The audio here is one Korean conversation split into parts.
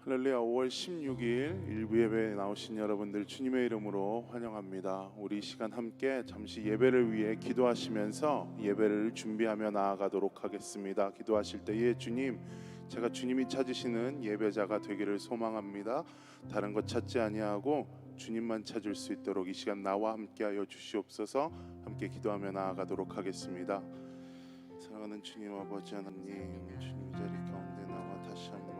할렐루야. 5월 16일 일부 예배에 나오신 여러분들 주님의 이름으로 환영합니다. 우리 이 시간 함께 잠시 예배를 위해 기도하시면서 예배를 준비하며 나아가도록 하겠습니다. 기도하실 때에 주님, 제가 주님이 찾으시는 예배자가 되기를 소망합니다. 다른 것 찾지 아니하고 주님만 찾을 수 있도록 이 시간 나와 함께하여 주시옵소서. 함께 기도하며 나아가도록 하겠습니다. 사랑하는 주님 아버지 하나님, 주님 자리 가운데 나와 다시 한번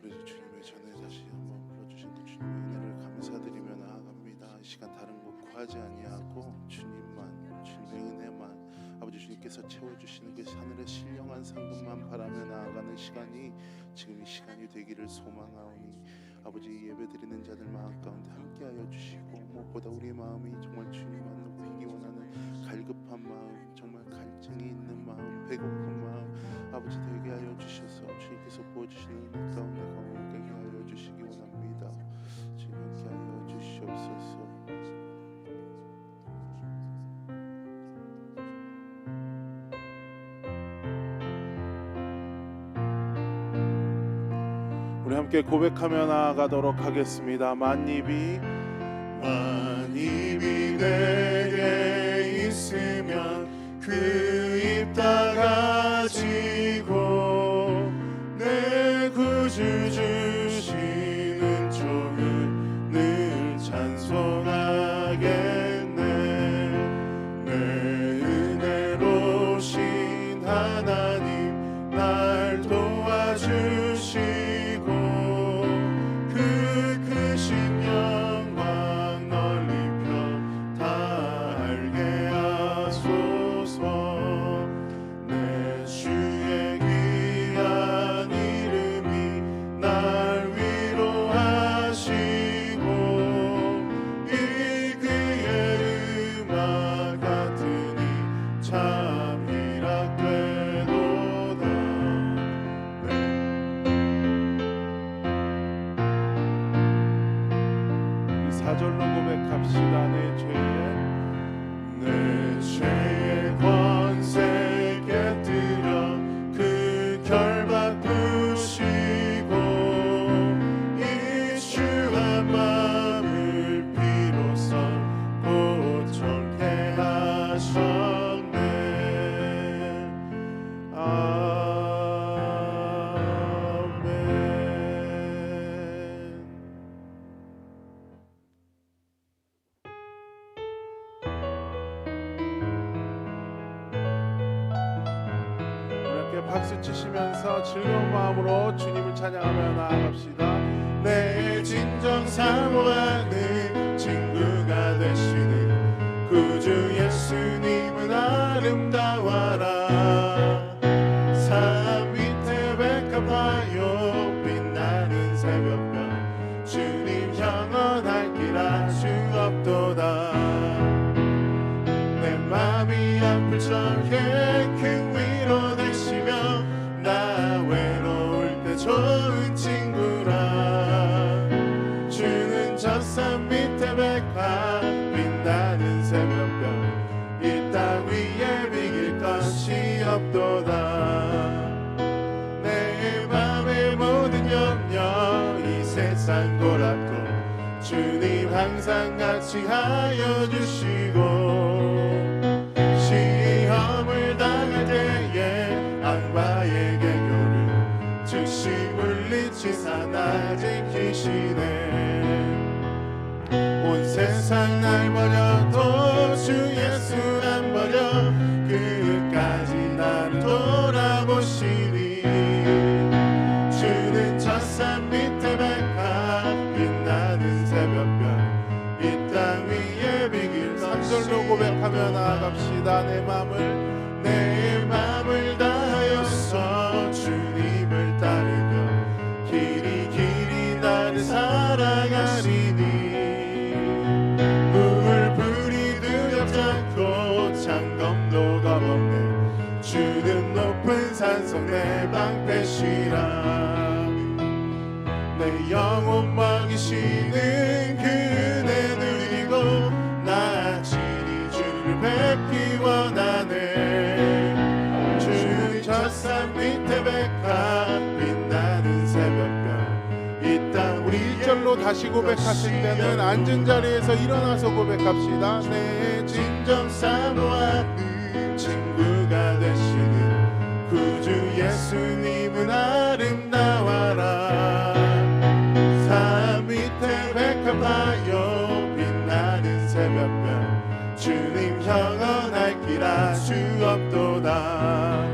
우리 주님의 전에 다시 한번 불러주신 그 주님의 은혜를 감사드리며 나아갑니다. 이 시간 다른 것 구하지 아니하고 주님만, 주님의 은혜만, 아버지 주님께서 채워주시는 그 하늘의 신령한 상급만 바라며 나아가는 시간이 지금 이 시간이 되기를 소망하오니 아버지 예배드리는 자들 마음 가운데 함께하여 주시고, 무엇보다 우리 마음이 정말 주님만 높이기 원하는 갈급한 마음, 정말 갈증이 있는 마음, 배고픈 마음 아버지 되게 하여 주셔서 주님께서 부어주시는 은혜 가운데 거하게 하여 주시기 원합니다. 주님 함께 하여 주시옵소서. 우리 함께 고백하며 나아가도록 하겠습니다. 만입이 내게 있으면 그 입 다 가지고 내 구주 주시는 종을 늘 찬송하겠네. 내 은혜로신 하나님 날 도와주시고 그 크신 영광 널리 펴 다 알게 하소서. 내 주의 귀한 이름이 날 위로하시고 이 그의 음악 같으니 참 희락되도다. 이 사절로 고백합시다. 내 죄의 권세 깨뜨려 그 결 바꾸시고 이슈한 마음을 비로소 고쳐게 하셨네. 아멘. 박수 치시면서 즐거운 마음으로 주님을 찬양하며 나아갑시다. 내 진정 사모하는 친구가 되시는 구주 예수님은 아름다워라. 산 밑에 백합화요 빛나는 새벽별 주님 영원할 길 알 수 없도다. 내 맘이 아플 적에 그 위로 되시며 나 외로울 때 좋은 친구라. 주는 저 산 밑에 백화 빛나는 새벽별 이 땅 위에 비길 것이 없도다. 내 맘의 모든 염려 이 세상 고락도 주님 항상 같이 하여 주시고 시험을 당할 때에 악마의 계교를 즉시 물리치사 날 지키시네. 온 세상 날 버려도 주 예수 안 버려 끝까지 나를 돌아보시니 주는 저 산 밑에 백합 빛나는 새벽별 이 땅 위에 비길 삼절로 고백하며 나아갑시다. 내 맘을 다하여서 주님을 따르며 길이 나를 사랑하시니 불이 두렵지 않고 창검도 겁없네. 주는 높은 산성 내 방패시라. 내 영혼 먹이시는 그 은혜 누리고 나 친히 주를 뵙기 원하네. 주는 저 산 밑에 백합 빛나는 새벽별 다시 고백하실 때는 앉은 자리에서 일어나서 고백합시다. 내 진정 사모하는 친구가 되시는 구주 예수님은 아름다워라. 삶 밑에 백합하여 빛나는 새벽별 주님 영원할 길 알 수 없도다.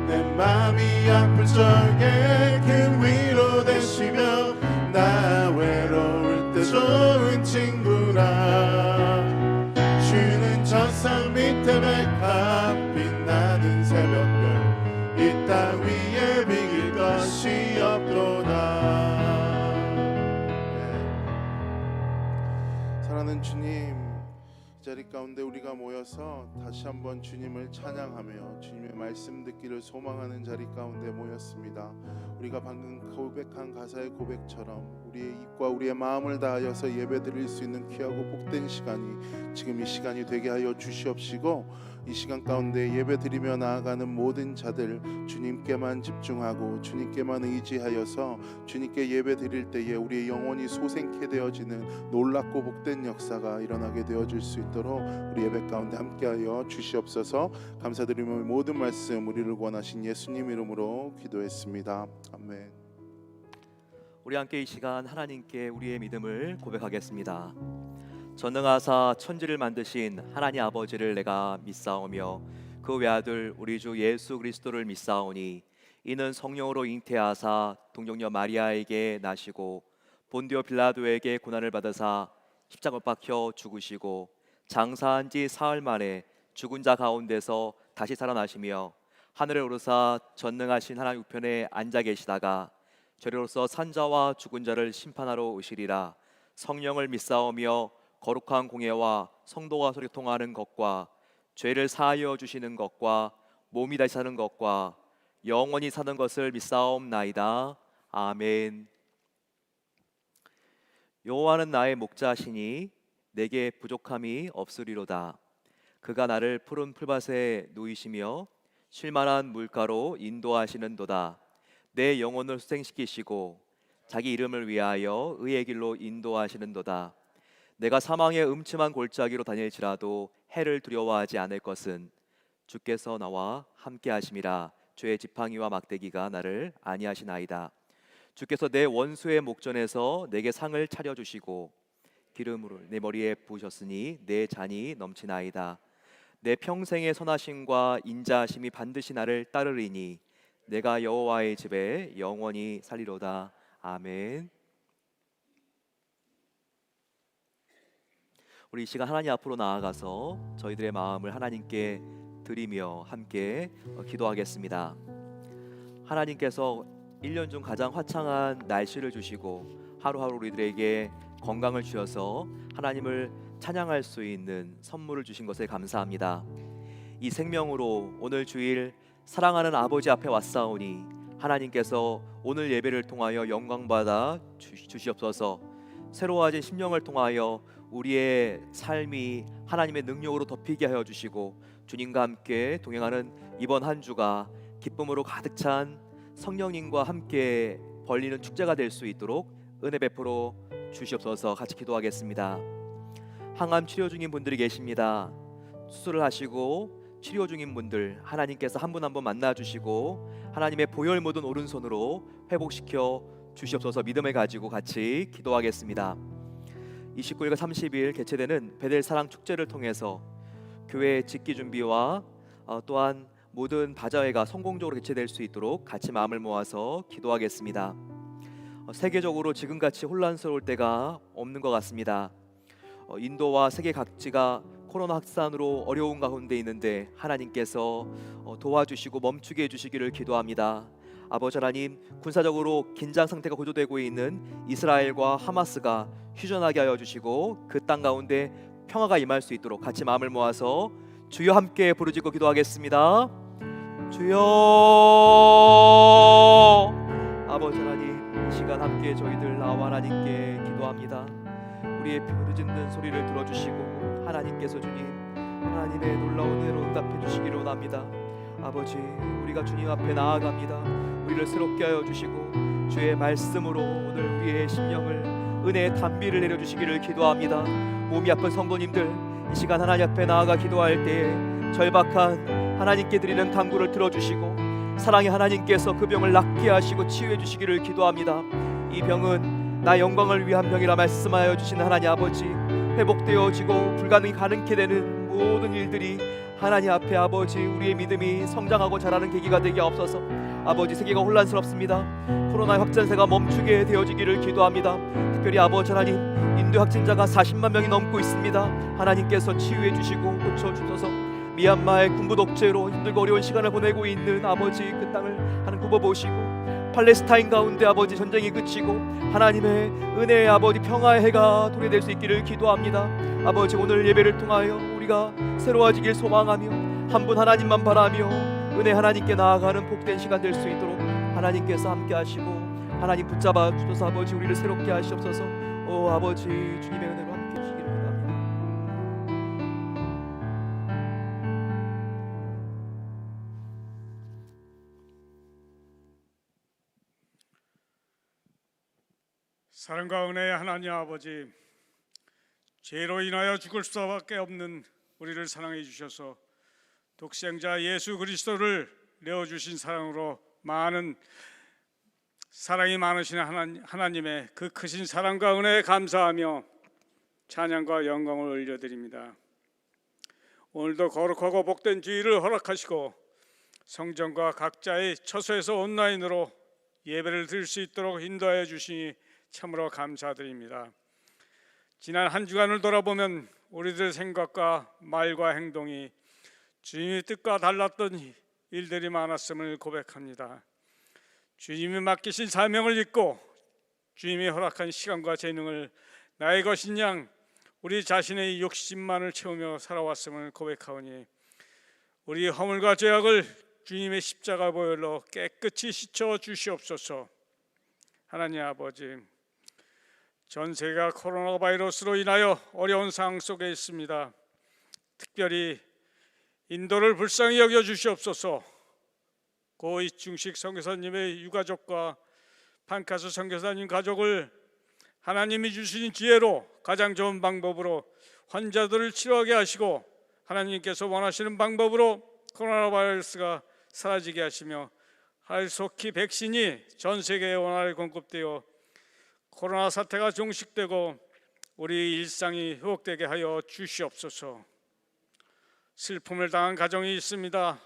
내 맘이 아플 적에 그 위로 되시며 나 외로울 때 좋은 친구라. 주는 저 산 밑에 백합 빛나는 새벽별 이 땅 위에 비길 것이 없도다. 사랑하는 주님, 이 자리 가운데 우리가 모여서 다시 한번 주님을 찬양하며 주님의 말씀 듣기를 소망하는 자리 가운데 모였습니다. 우리가 방금 고백한 가사의 고백처럼 우리의 입과 우리의 마음을 다하여서 예배드릴 수 있는 귀하고 복된 시간이 지금 이 시간이 되게 하여 주시옵시고, 이 시간 가운데 예배드리며 나아가는 모든 자들 주님께만 집중하고 주님께만 의지하여서 주님께 예배드릴 때에 우리의 영혼이 소생케 되어지는 놀랍고 복된 역사가 일어나게 되어질 수 있도록 우리 예배 가운데 함께하여 주시옵소서. 감사드리며 모든 말씀 우리를 권하신 예수님 이름으로 기도했습니다. 아멘. 우리 함께 이 시간 하나님께 우리의 믿음을 고백하겠습니다. 전능하사 천지를 만드신 하나님 아버지를 내가 믿사오며 그 외아들 우리 주 예수 그리스도를 믿사오니 이는 성령으로 잉태하사 동정녀 마리아에게 나시고 본디오 빌라도에게 고난을 받으사 십자가 박혀 죽으시고 장사한 지 사흘 만에 죽은 자 가운데서 다시 살아나시며 하늘에 오르사 전능하신 하나님 우편에 앉아 계시다가 저리로서 산자와 죽은 자를 심판하러 오시리라. 성령을 믿사오며 거룩한 공예와 성도가 소리통하는 것과 죄를 사하여 주시는 것과 몸이 다시 사는 것과 영원히 사는 것을 믿사옵나이다. 아멘. 여호와는 나의 목자시니 내게 부족함이 없으리로다. 그가 나를 푸른 풀밭에 누이시며 쉴만한 물가로 인도하시는도다. 내 영혼을 수생시키시고 자기 이름을 위하여 의의 길로 인도하시는도다. 내가 사망의 음침한 골짜기로 다닐지라도 해를 두려워하지 않을 것은 주께서 나와 함께 하심이라. 죄의 지팡이와 막대기가 나를 안위하시나이다. 주께서 내 원수의 목전에서 내게 상을 차려주시고 기름으로 내 머리에 부으셨으니 내 잔이 넘치나이다. 내 평생의 선하심과 인자하심이 반드시 나를 따르리니 내가 여호와의 집에 영원히 살리로다. 아멘. 우리 이 시간 하나님 앞으로 나아가서 저희들의 마음을 하나님께 드리며 함께 기도하겠습니다. 하나님께서 1년 중 가장 화창한 날씨를 주시고 하루하루 우리들에게 건강을 주셔서 하나님을 찬양할 수 있는 선물을 주신 것에 감사합니다. 이 생명으로 오늘 주일 사랑하는 아버지 앞에 왔사오니 하나님께서 오늘 예배를 통하여 영광받아 주시옵소서. 새로워진 심령을 통하여 우리의 삶이 하나님의 능력으로 덮이게 하여 주시고 주님과 함께 동행하는 이번 한 주가 기쁨으로 가득 찬 성령님과 함께 벌리는 축제가 될 수 있도록 은혜 베풀어 주시옵소서. 같이 기도하겠습니다. 항암 치료 중인 분들이 계십니다. 수술을 하시고 치료 중인 분들 하나님께서 한 분 한 분 만나주시고 하나님의 보혈 묻은 오른손으로 회복시켜 주시옵소서. 믿음을 가지고 같이 기도하겠습니다. 29일과 30일 개최되는 베델 사랑 축제를 통해서 교회 짓기 준비와 또한 모든 바자회가 성공적으로 개최될 수 있도록 같이 마음을 모아서 기도하겠습니다. 세계적으로 지금같이 혼란스러울 때가 없는 것 같습니다. 인도와 세계 각지가 코로나 확산으로 어려운 가운데 있는데 하나님께서 도와주시고 멈추게 해주시기를 기도합니다. 아버지 하나님, 군사적으로 긴장 상태가 고조되고 있는 이스라엘과 하마스가 휴전하게 하여 주시고 그 땅 가운데 평화가 임할 수 있도록 같이 마음을 모아서 주여 함께 부르짖고 기도하겠습니다. 주여. 아버지 하나님, 이 시간 함께 저희들 나와 하나님께 기도합니다. 우리의 부르짖는 소리를 들어주시고 하나님께서 주님 하나님의 놀라운 은혜로 응답해 주시기를 원합니다. 아버지, 우리가 주님 앞에 나아갑니다. 우리를 새롭게 하여 주시고 주의 말씀으로 오늘 우리의 심령을 은혜의 단비를 내려주시기를 기도합니다. 몸이 아픈 성도님들 이 시간 하나님 앞에 나아가 기도할 때에 절박한 하나님께 드리는 간구를 들어주시고 사랑의 하나님께서 그 병을 낫게 하시고 치유해 주시기를 기도합니다. 이 병은 나 영광을 위한 병이라 말씀하여 주신 하나님 아버지, 회복되어지고 불가능이 가능케 되는 모든 일들이 하나님 앞에 아버지 우리의 믿음이 성장하고 자라는 계기가 되게 없어서 아버지 세계가 혼란스럽습니다. 코로나 확산세가 멈추게 되어지기를 기도합니다. 특별히 아버지 하나님 인도 확진자가 40만 명이 넘고 있습니다. 하나님께서 치유해 주시고 고쳐주셔서 미얀마의 군부 독재로 힘들고 어려운 시간을 보내고 있는 아버지 그 땅을 하나님 굽어보시고 팔레스타인 가운데 아버지 전쟁이 그치고 하나님의 은혜의 아버지 평화의 해가 도래될 수 있기를 기도합니다. 아버지 오늘 예배를 통하여 우리가 새로워지길 소망하며 한 분 하나님만 바라며 은혜 하나님께 나아가는 복된 시간 될 수 있도록 하나님께서 함께 하시고 하나님 붙잡아 주셔서 아버지 우리를 새롭게 하시옵소서. 오 아버지 주님의 은혜로 함께 해주시기를 기도합니다. 사랑과 은혜의 하나님 아버지, 죄로 인하여 죽을 수밖에 없는 우리를 사랑해 주셔서 독생자 예수 그리스도를 내어주신 사랑으로 많은 사랑이 많으신 하나님의 그 크신 사랑과 은혜에 감사하며 찬양과 영광을 올려드립니다. 오늘도 거룩하고 복된 주일을 허락하시고 성전과 각자의 처소에서 온라인으로 예배를 드릴 수 있도록 인도하여 주시니 참으로 감사드립니다. 지난 한 주간을 돌아보면 우리들의 생각과 말과 행동이 주님의 뜻과 달랐던 일들이 많았음을 고백합니다. 주님이 맡기신 사명을 잊고 주님이 허락한 시간과 재능을 나의 것인 양 우리 자신의 욕심만을 채우며 살아왔음을 고백하오니 우리 허물과 죄악을 주님의 십자가 보혈로 깨끗이 씻어 주시옵소서. 하나님 아버지, 전 세계가 코로나 바이러스로 인하여 어려운 상황 속에 있습니다. 특별히 인도를 불쌍히 여겨 주시옵소서. 고 이충식 선교사님의 유가족과 판카스 선교사님 가족을 하나님이 주신 지혜로 가장 좋은 방법으로 환자들을 치료하게 하시고 하나님께서 원하시는 방법으로 코로나 바이러스가 사라지게 하시며 속히 백신이 전 세계에 원활히 공급되어 코로나 사태가 종식되고 우리 일상이 회복되게 하여 주시옵소서. 슬픔을 당한 가정이 있습니다.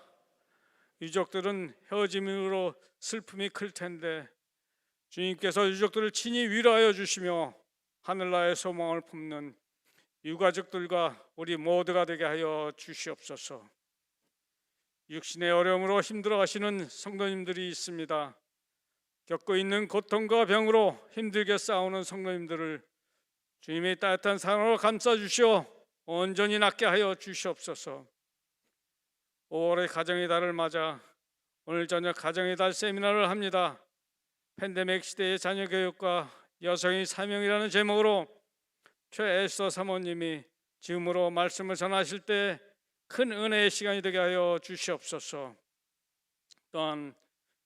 유족들은 헤어짐으로 슬픔이 클 텐데 주님께서 유족들을 친히 위로하여 주시며 하늘나라의 소망을 품는 유가족들과 우리 모두가 되게 하여 주시옵소서. 육신의 어려움으로 힘들어하시는 성도님들이 있습니다. 겪고 있는 고통과 병으로 힘들게 싸우는 성도님들을 주님의 따뜻한 사랑으로 감싸주시어 온전히 낫게 하여 주시옵소서. 5월의 가정의 달을 맞아 오늘 저녁 가정의 달 세미나를 합니다. 팬데믹 시대의 자녀 교육과 여성의 사명이라는 제목으로 최애서 사모님이 지금으로 말씀을 전하실 때 큰 은혜의 시간이 되게 하여 주시옵소서. 또한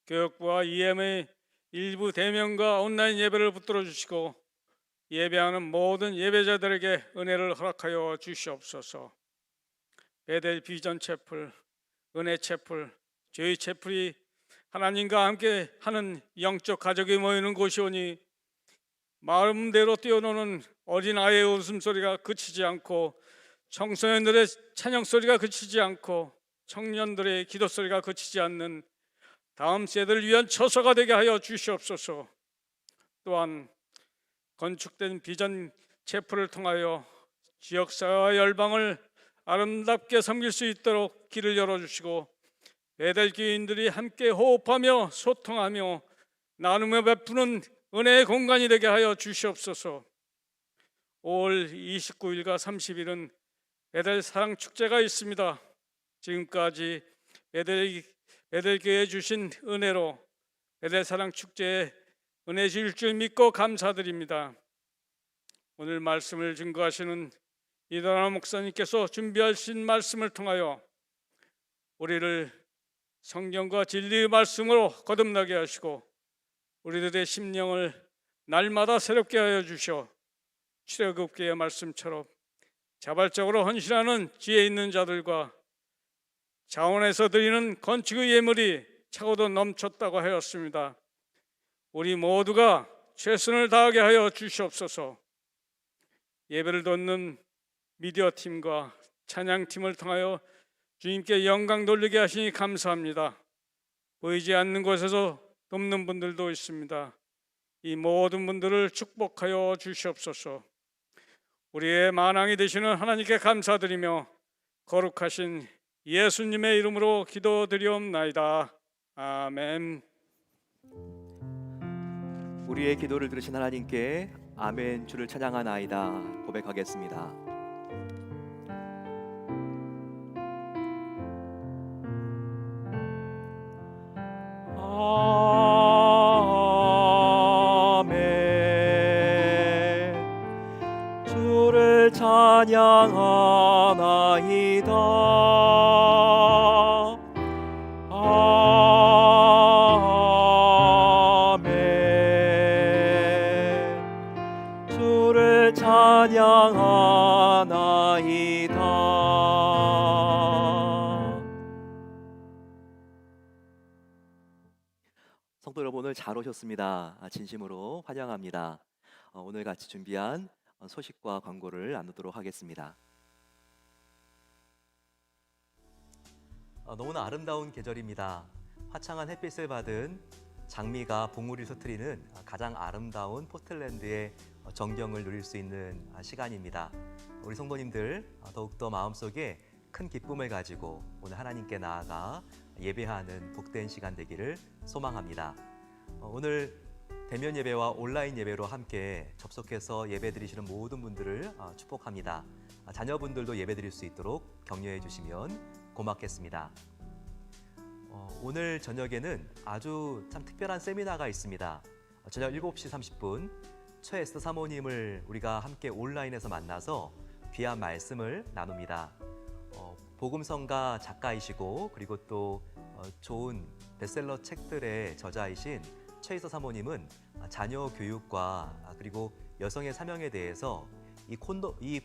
교육부와 EM의 일부 대면과 온라인 예배를 붙들어 주시고 예배하는 모든 예배자들에게 은혜를 허락하여 주시옵소서. 베델 비전 채플, 은혜 채플, 저희 채플이 하나님과 함께 하는 영적 가족이 모이는 곳이오니 마음대로 뛰어노는 어린아이의 웃음소리가 그치지 않고 청소년들의 찬양소리가 그치지 않고 청년들의 기도소리가 그치지 않는 다음 세대를 위한 처소가 되게 하여 주시옵소서. 또한 건축된 비전 채플을 통하여 지역사회와 열방을 아름답게 섬길 수 있도록 길을 열어주시고 베델 교인들이 함께 호흡하며 소통하며 나누며 베푸는 은혜의 공간이 되게 하여 주시옵소서. 5월 29일과 30일은 베델 사랑 축제가 있습니다. 지금까지 베델 교회에 주신 은혜로 베델 사랑 축제에 은혜 주실 줄 믿고 감사드립니다. 오늘 말씀을 증거하시는 이다나 목사님께서 준비하신 말씀을 통하여 우리를 성경과 진리의 말씀으로 거듭나게 하시고 우리들의 심령을 날마다 새롭게 하여 주셔 출애굽기의 말씀처럼 자발적으로 헌신하는 지혜 있는 자들과 자원에서 드리는 건축의 예물이 차고도 넘쳤다고 하였습니다. 우리 모두가 최선을 다하게 하여 주시옵소서. 예배를 돕는 미디어 팀과 찬양 팀을 통하여 주님께 영광 돌리게 하시니 감사합니다. 보이지 않는 곳에서 돕는 분들도 있습니다. 이 모든 분들을 축복하여 주시옵소서. 우리의 만왕이 되시는 하나님께 감사드리며 거룩하신 예수님의 이름으로 기도드리옵나이다. 아멘. 우리의 기도를 들으신 하나님께 아멘 주를 찬양하나이다 고백하겠습니다. 아멘 주를 찬양하나이다. 찬양하나이다. 성도 여러분 오늘 잘 오셨습니다. 진심으로 환영합니다. 오늘 같이 준비한 소식과 광고를 나누도록 하겠습니다. 너무나 아름다운 계절입니다. 화창한 햇빛을 받은 장미가 봉우리를 터뜨리는 가장 아름다운 포틀랜드의 정경을 누릴 수 있는 시간입니다. 우리 성도님들 더욱더 마음속에 큰 기쁨을 가지고 오늘 하나님께 나아가 예배하는 복된 시간 되기를 소망합니다. 오늘 대면 예배와 온라인 예배로 함께 접속해서 예배 드리시는 모든 분들을 축복합니다. 자녀분들도 예배 드릴 수 있도록 격려해 주시면 고맙겠습니다. 오늘 저녁에는 아주 참 특별한 세미나가 있습니다. 저녁 7시 30분 최에스더 사모님을 우리가 함께 온라인에서 만나서 귀한 말씀을 나눕니다. 복음성가 작가이시고 그리고 또 좋은 베스트셀러 책들의 저자이신 최에스더 사모님은 자녀 교육과 그리고 여성의 사명에 대해서 이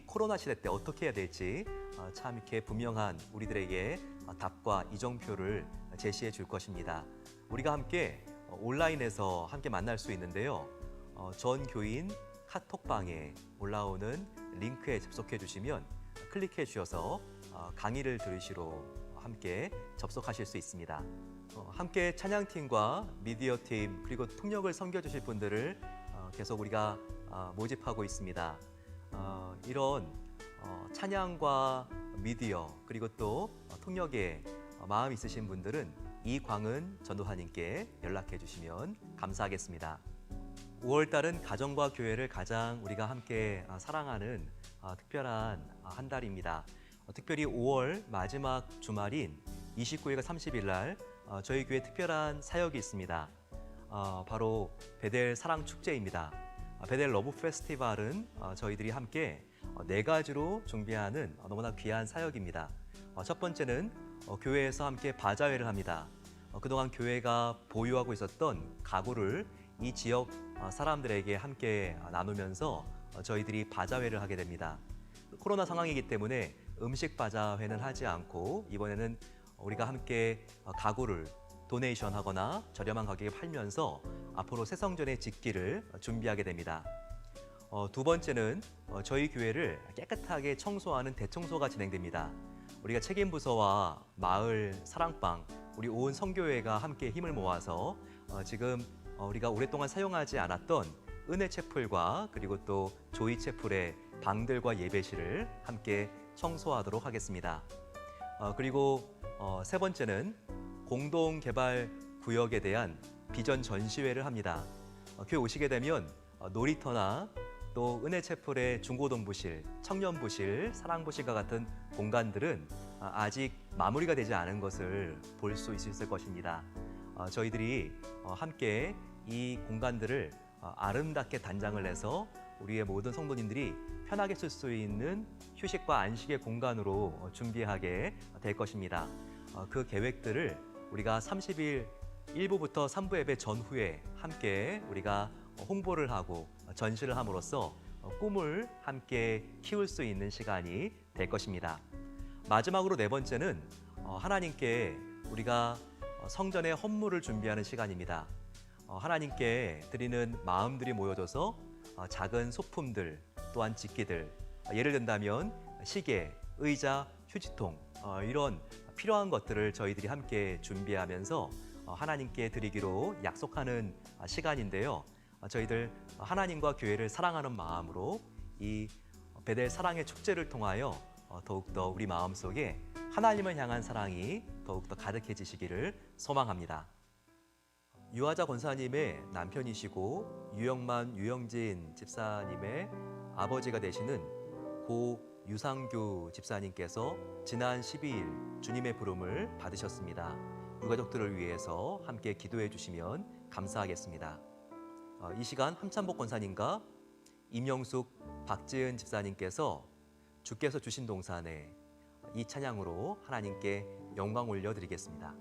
코로나 시대 때 어떻게 해야 될지 참 이렇게 분명한 우리들에게 답과 이정표를 제시해 줄 것입니다. 우리가 함께 온라인에서 함께 만날 수 있는데요. 전 교인 카톡방에 올라오는 링크에 접속해 주시면 클릭해 주셔서 강의를 들으시러 함께 접속하실 수 있습니다. 함께 찬양팀과 미디어팀 그리고 통역을 섬겨주실 분들을 계속 우리가 모집하고 있습니다. 이런 찬양과 미디어 그리고 또 통역에 마음 있으신 분들은 이광은 전도사님께 연락해 주시면 감사하겠습니다. 5월달은 가정과 교회를 가장 우리가 함께 사랑하는 특별한 한 달입니다. 특별히 5월 마지막 주말인 29일과 30일 날 저희 교회 특별한 사역이 있습니다. 바로 베델 사랑 축제입니다. 베델 러브 페스티벌은 저희들이 함께 4가지로 준비하는 너무나 귀한 사역입니다. 첫 번째는 교회에서 함께 바자회를 합니다. 그동안 교회가 보유하고 있었던 가구를 이 지역 사람들에게 함께 나누면서 저희들이 바자회를 하게 됩니다. 코로나 상황이기 때문에 음식 바자회는 하지 않고 이번에는 우리가 함께 가구를 도네이션 하거나 저렴한 가격에 팔면서 앞으로 새성전의 짓기를 준비하게 됩니다. 두 번째는 저희 교회를 깨끗하게 청소하는 대청소가 진행됩니다. 우리가 책임부서와 마을 사랑방, 우리 온 성교회가 함께 힘을 모아서 지금 우리가 오랫동안 사용하지 않았던 은혜채플과 그리고 또 조이채플의 방들과 예배실을 함께 청소하도록 하겠습니다. 그리고 세 번째는 공동개발구역에 대한 비전 전시회를 합니다. 교회 오시게 되면 놀이터나 또 은혜채플의 중고동부실, 청년부실, 사랑부실과 같은 공간들은 아직 마무리가 되지 않은 것을 볼 수 있을 것입니다. 저희들이 함께 이 공간들을 아름답게 단장을 해서 우리의 모든 성도님들이 편하게 쓸 수 있는 휴식과 안식의 공간으로 준비하게 될 것입니다. 그 계획들을 우리가 30일 1부부터 3부 예배 전후에 함께 우리가 홍보를 하고 전시를 함으로써 꿈을 함께 키울 수 있는 시간이 될 것입니다. 마지막으로 네 번째는 하나님께 우리가 성전의 헌물을 준비하는 시간입니다. 하나님께 드리는 마음들이 모여져서 작은 소품들 또한 집기들, 예를 든다면 시계, 의자, 휴지통 이런 필요한 것들을 저희들이 함께 준비하면서 하나님께 드리기로 약속하는 시간인데요. 저희들 하나님과 교회를 사랑하는 마음으로 이 베델 사랑의 축제를 통하여 더욱더 우리 마음속에 하나님을 향한 사랑이 더욱더 가득해지시기를 소망합니다. 유아자 권사님의 남편이시고 유영만, 유영진 집사님의 아버지가 되시는 고 유상규 집사님께서 지난 12일 주님의 부름을 받으셨습니다. 유가족들을 위해서 함께 기도해 주시면 감사하겠습니다. 이 시간 함찬복 권사님과 임영숙, 박지은 집사님께서 주께서 주신 동산에 이 찬양으로 하나님께 영광 올려드리겠습니다.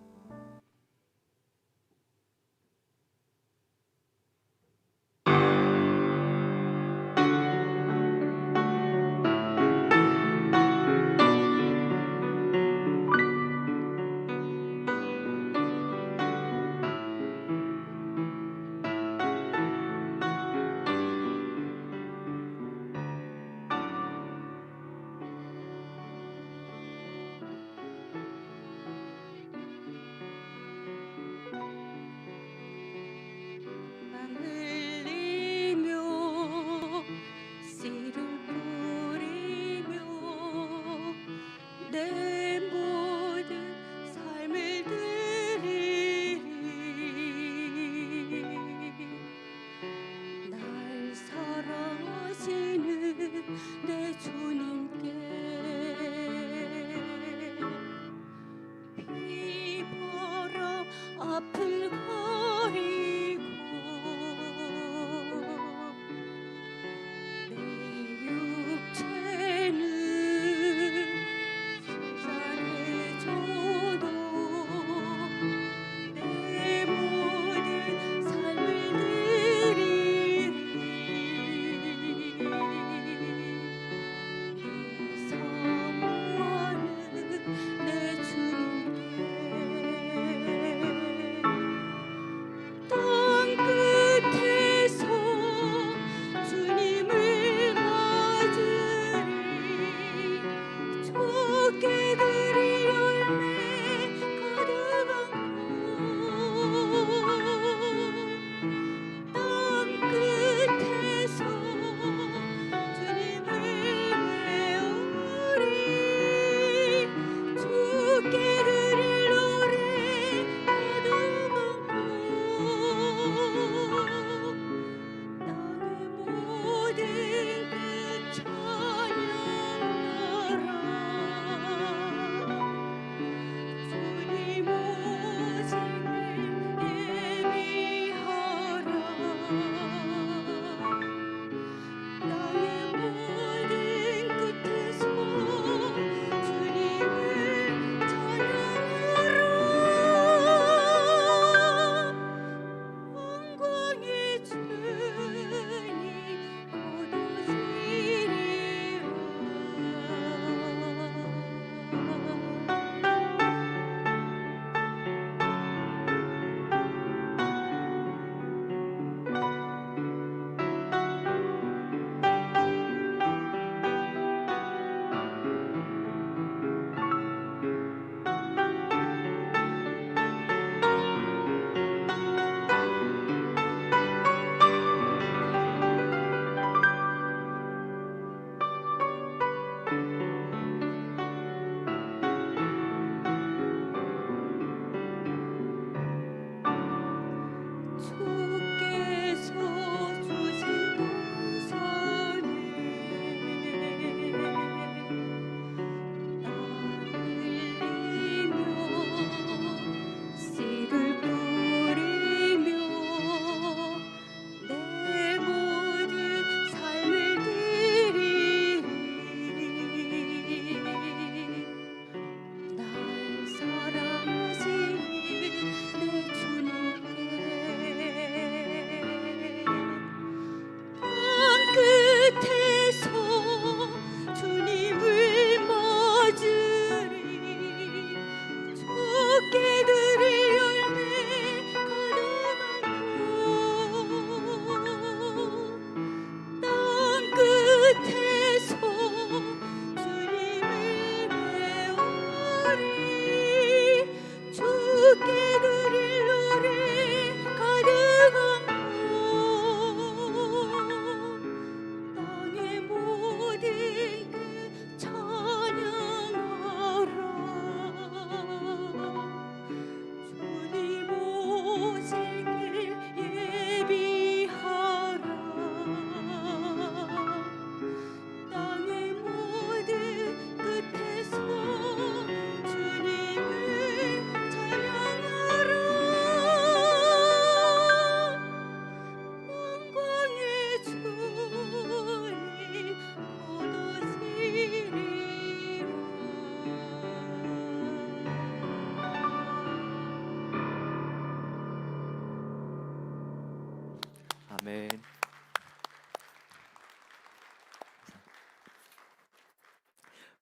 아멘.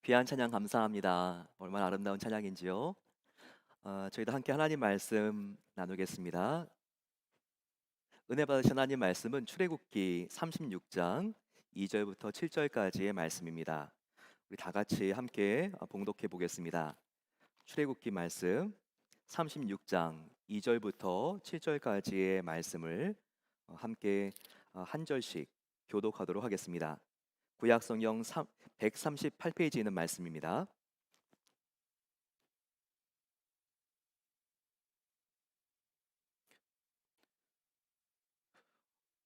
귀한 찬양 감사합니다. 얼마나 아름다운 찬양인지요. 저희도 함께 하나님 말씀 나누겠습니다. 은혜 받으신 하나님 말씀은 출애굽기 36장 2절부터 7절까지의 말씀입니다. 우리 다 같이 함께 봉독해 보겠습니다. 출애굽기 말씀 36장 2절부터 7절까지의 말씀을 함께 한 절씩 교독하도록 하겠습니다. 구약 성경 138페이지에 있는 말씀입니다.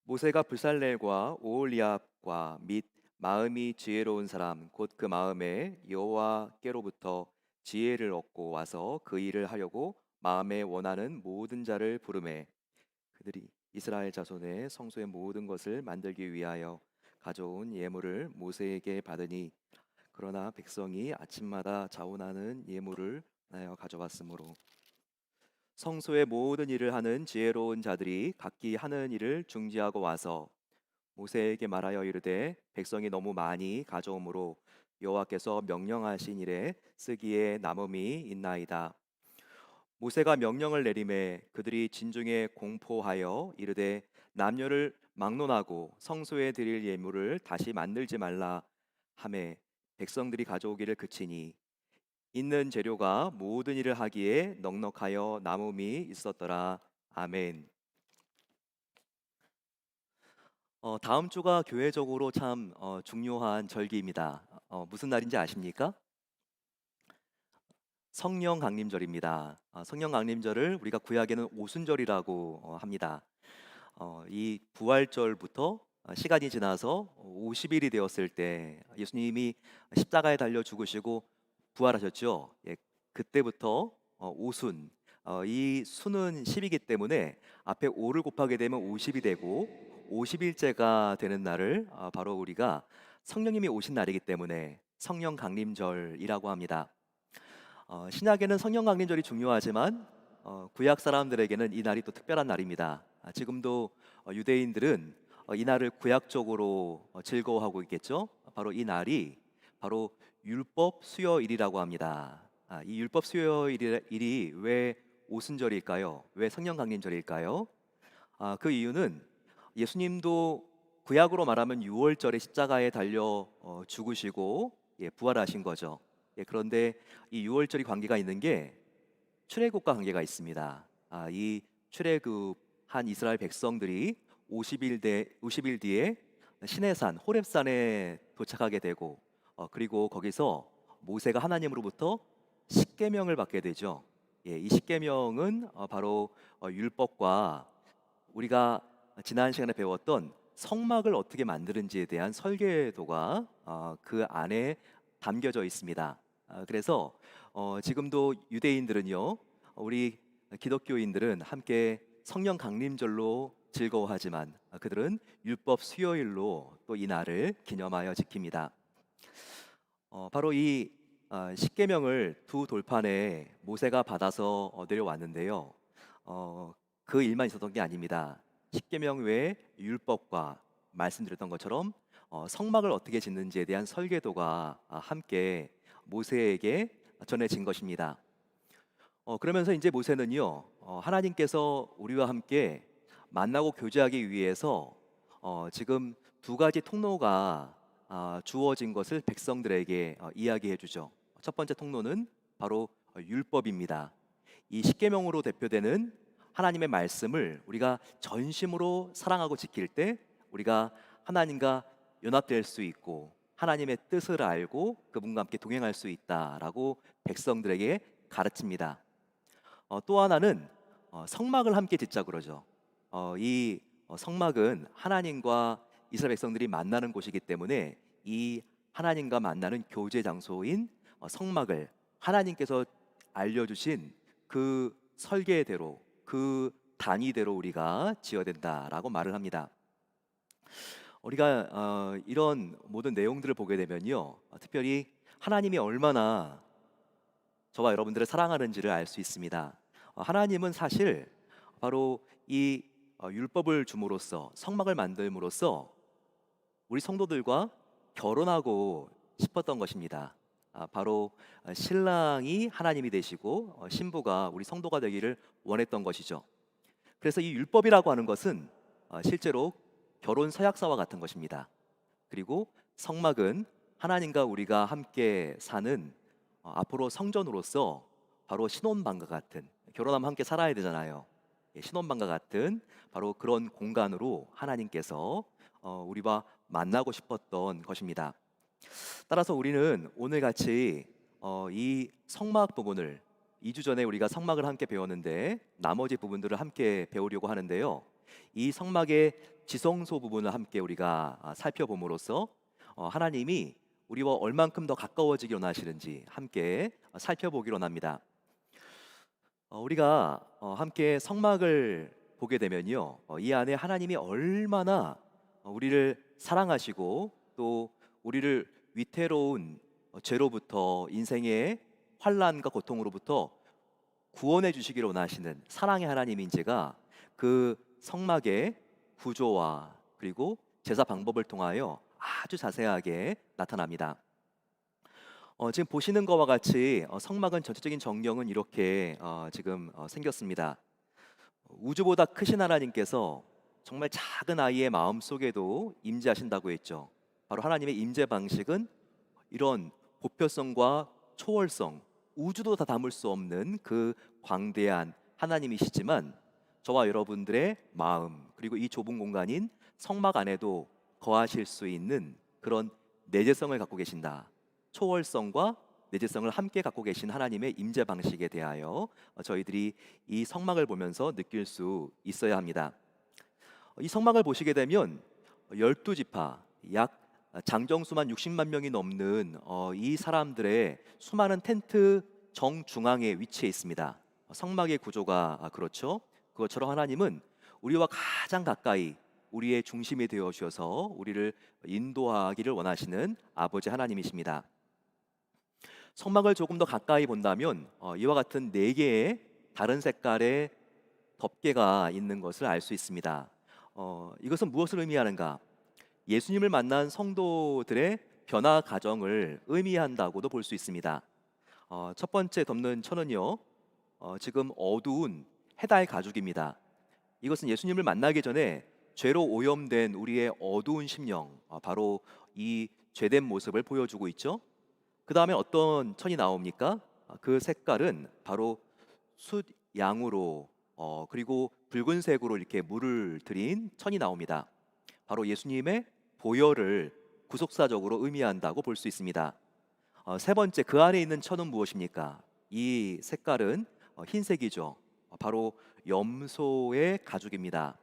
모세가 불살렐과 오홀리압과 및 마음이 지혜로운 사람 곧 그 마음에 여호와께로부터 지혜를 얻고 와서 그 일을 하려고 마음에 원하는 모든 자를 부르매 그들이 이스라엘 자손의 성소의 모든 것을 만들기 위하여 가져온 예물을 모세에게 받으니 그러나 백성이 아침마다 자원하는 예물을 하여 가져왔으므로 성소의 모든 일을 하는 지혜로운 자들이 각기 하는 일을 중지하고 와서 모세에게 말하여 이르되 백성이 너무 많이 가져오므로 여호와께서 명령하신 일에 쓰기에 남음이 있나이다. 모세가 명령을 내리매 그들이 진중에 공포하여 이르되 남녀를 막론하고 성소에 드릴 예물을 다시 만들지 말라 하매 백성들이 가져오기를 그치니 있는 재료가 모든 일을 하기에 넉넉하여 남음이 있었더라. 아멘. 다음 주가 교회적으로 참 중요한 절기입니다. 무슨 날인지 아십니까? 성령 강림절입니다. 성령 강림절을 우리가 구약에는 오순절이라고 합니다. 이 부활절부터 시간이 지나서 50일이 되었을 때 예수님이 십자가에 달려 죽으시고 부활하셨죠. 예, 그때부터 오순, 이 수는 10이기 때문에 앞에 5를 곱하게 되면 50이 되고 50일째가 되는 날을 바로 우리가 성령님이 오신 날이기 때문에 성령 강림절이라고 합니다. 신약에는 성령 강림절이 중요하지만 구약 사람들에게는 이 날이 또 특별한 날입니다. 지금도 유대인들은 이 날을 구약적으로 즐거워하고 있겠죠. 바로 이 날이 바로 율법 수요일이라고 합니다. 이 율법 수요일이 왜 오순절일까요? 왜 성령 강림절일까요? 그 이유는 예수님도 구약으로 말하면 6월절에 십자가에 달려 죽으시고 부활하신 거죠. 그런데 이 6월절이 관계가 있는 게 출애굽과 관계가 있습니다. 이 출애굽한 이스라엘 백성들이 50일 뒤에 시내산 호렙산에 도착하게 되고 그리고 거기서 모세가 하나님으로부터 십계명을 받게 되죠. 이 십계명은 바로 율법과 우리가 지난 시간에 배웠던 성막을 어떻게 만드는지에 대한 설계도가 그 안에 담겨져 있습니다. 그래서 지금도 유대인들은요, 우리 기독교인들은 함께 성령 강림절로 즐거워하지만 그들은 율법 수요일로 또 이 날을 기념하여 지킵니다. 바로 이 십계명을 두 돌판에 모세가 받아서 내려왔는데요. 그 일만 있었던 게 아닙니다. 십계명 외에 율법과 말씀드렸던 것처럼 성막을 어떻게 짓는지에 대한 설계도가 함께 모세에게 전해진 것입니다. 그러면서 이제 모세는요, 하나님께서 우리와 함께 만나고 교제하기 위해서 지금 두 가지 통로가 주어진 것을 백성들에게 이야기해 주죠. 첫 번째 통로는 바로 율법입니다. 이 십계명으로 대표되는 하나님의 말씀을 우리가 전심으로 사랑하고 지킬 때 우리가 하나님과 연합될 수 있고 하나님의 뜻을 알고 그분과 함께 동행할 수 있다라고 백성들에게 가르칩니다. 또 하나는 성막을 함께 짓자 그러죠. 이 성막은 하나님과 이스라엘 백성들이 만나는 곳이기 때문에 이 하나님과 만나는 교제 장소인 성막을 하나님께서 알려주신 그 설계대로 그 단위대로 우리가 지어야 된다라고 말을 합니다. 우리가 이런 모든 내용들을 보게 되면요, 특별히 하나님이 얼마나 저와 여러분들을 사랑하는지를 알 수 있습니다. 하나님은 사실 바로 이 율법을 줌으로써 성막을 만듦으로써 우리 성도들과 결혼하고 싶었던 것입니다. 바로 신랑이 하나님이 되시고 신부가 우리 성도가 되기를 원했던 것이죠. 그래서 이 율법이라고 하는 것은 실제로 결혼 서약서와 같은 것입니다. 그리고 성막은 하나님과 우리가 함께 사는 앞으로 성전으로서 바로 신혼방과 같은, 결혼하면 함께 살아야 되잖아요. 신혼방과 같은 바로 그런 공간으로 하나님께서 우리와 만나고 싶었던 것입니다. 따라서 우리는 오늘 같이 이 성막 부분을 2주 전에 우리가 성막을 함께 배웠는데 나머지 부분들을 함께 배우려고 하는데요. 이 성막의 지성소 부분을 함께 우리가 살펴봄으로써 하나님이 우리와 얼만큼 더 가까워지기 원하시는지 함께 살펴보기로 합니다. 우리가 함께 성막을 보게 되면요, 이 안에 하나님이 얼마나 우리를 사랑하시고 또 우리를 위태로운 죄로부터, 인생의 환난과 고통으로부터 구원해 주시기를 원하시는 사랑의 하나님인지가 그 성막의 구조와 그리고 제사 방법을 통하여 아주 자세하게 나타납니다. 지금 보시는 것과 같이 성막은 전체적인 정령은 이렇게 지금 생겼습니다. 우주보다 크신 하나님께서 정말 작은 아이의 마음 속에도 임재하신다고 했죠. 바로 하나님의 임재 방식은 이런 보편성과 초월성, 우주도 다 담을 수 없는 그 광대한 하나님이시지만 저와 여러분들의 마음 그리고 이 좁은 공간인 성막 안에도 거하실 수 있는 그런 내재성을 갖고 계신다. 초월성과 내재성을 함께 갖고 계신 하나님의 임재 방식에 대하여 저희들이 이 성막을 보면서 느낄 수 있어야 합니다. 이 성막을 보시게 되면 12지파, 약 장정수만 60만 명이 넘는 이 사람들의 수많은 텐트 정중앙에 위치해 있습니다. 성막의 구조가 그렇죠. 그것처럼 하나님은 우리와 가장 가까이 우리의 중심이 되어 주셔서 우리를 인도하기를 원하시는 아버지 하나님이십니다. 성막을 조금 더 가까이 본다면 이와 같은 4개의 다른 색깔의 덮개가 있는 것을 알 수 있습니다. 이것은 무엇을 의미하는가? 예수님을 만난 성도들의 변화 과정을 의미한다고도 볼 수 있습니다. 첫 번째 덮는 천은요, 지금 어두운 해달 가죽입니다. 이것은 예수님을 만나기 전에 죄로 오염된 우리의 어두운 심령, 바로 이 죄된 모습을 보여주고 있죠. 그 다음에 어떤 천이 나옵니까? 그 색깔은 바로 숫양으로 그리고 붉은색으로 이렇게 물을 들인 천이 나옵니다. 바로 예수님의 보혈을 구속사적으로 의미한다고 볼 수 있습니다. 세 번째, 그 안에 있는 천은 무엇입니까? 이 색깔은 흰색이죠. 바로 염소의 가죽입니다.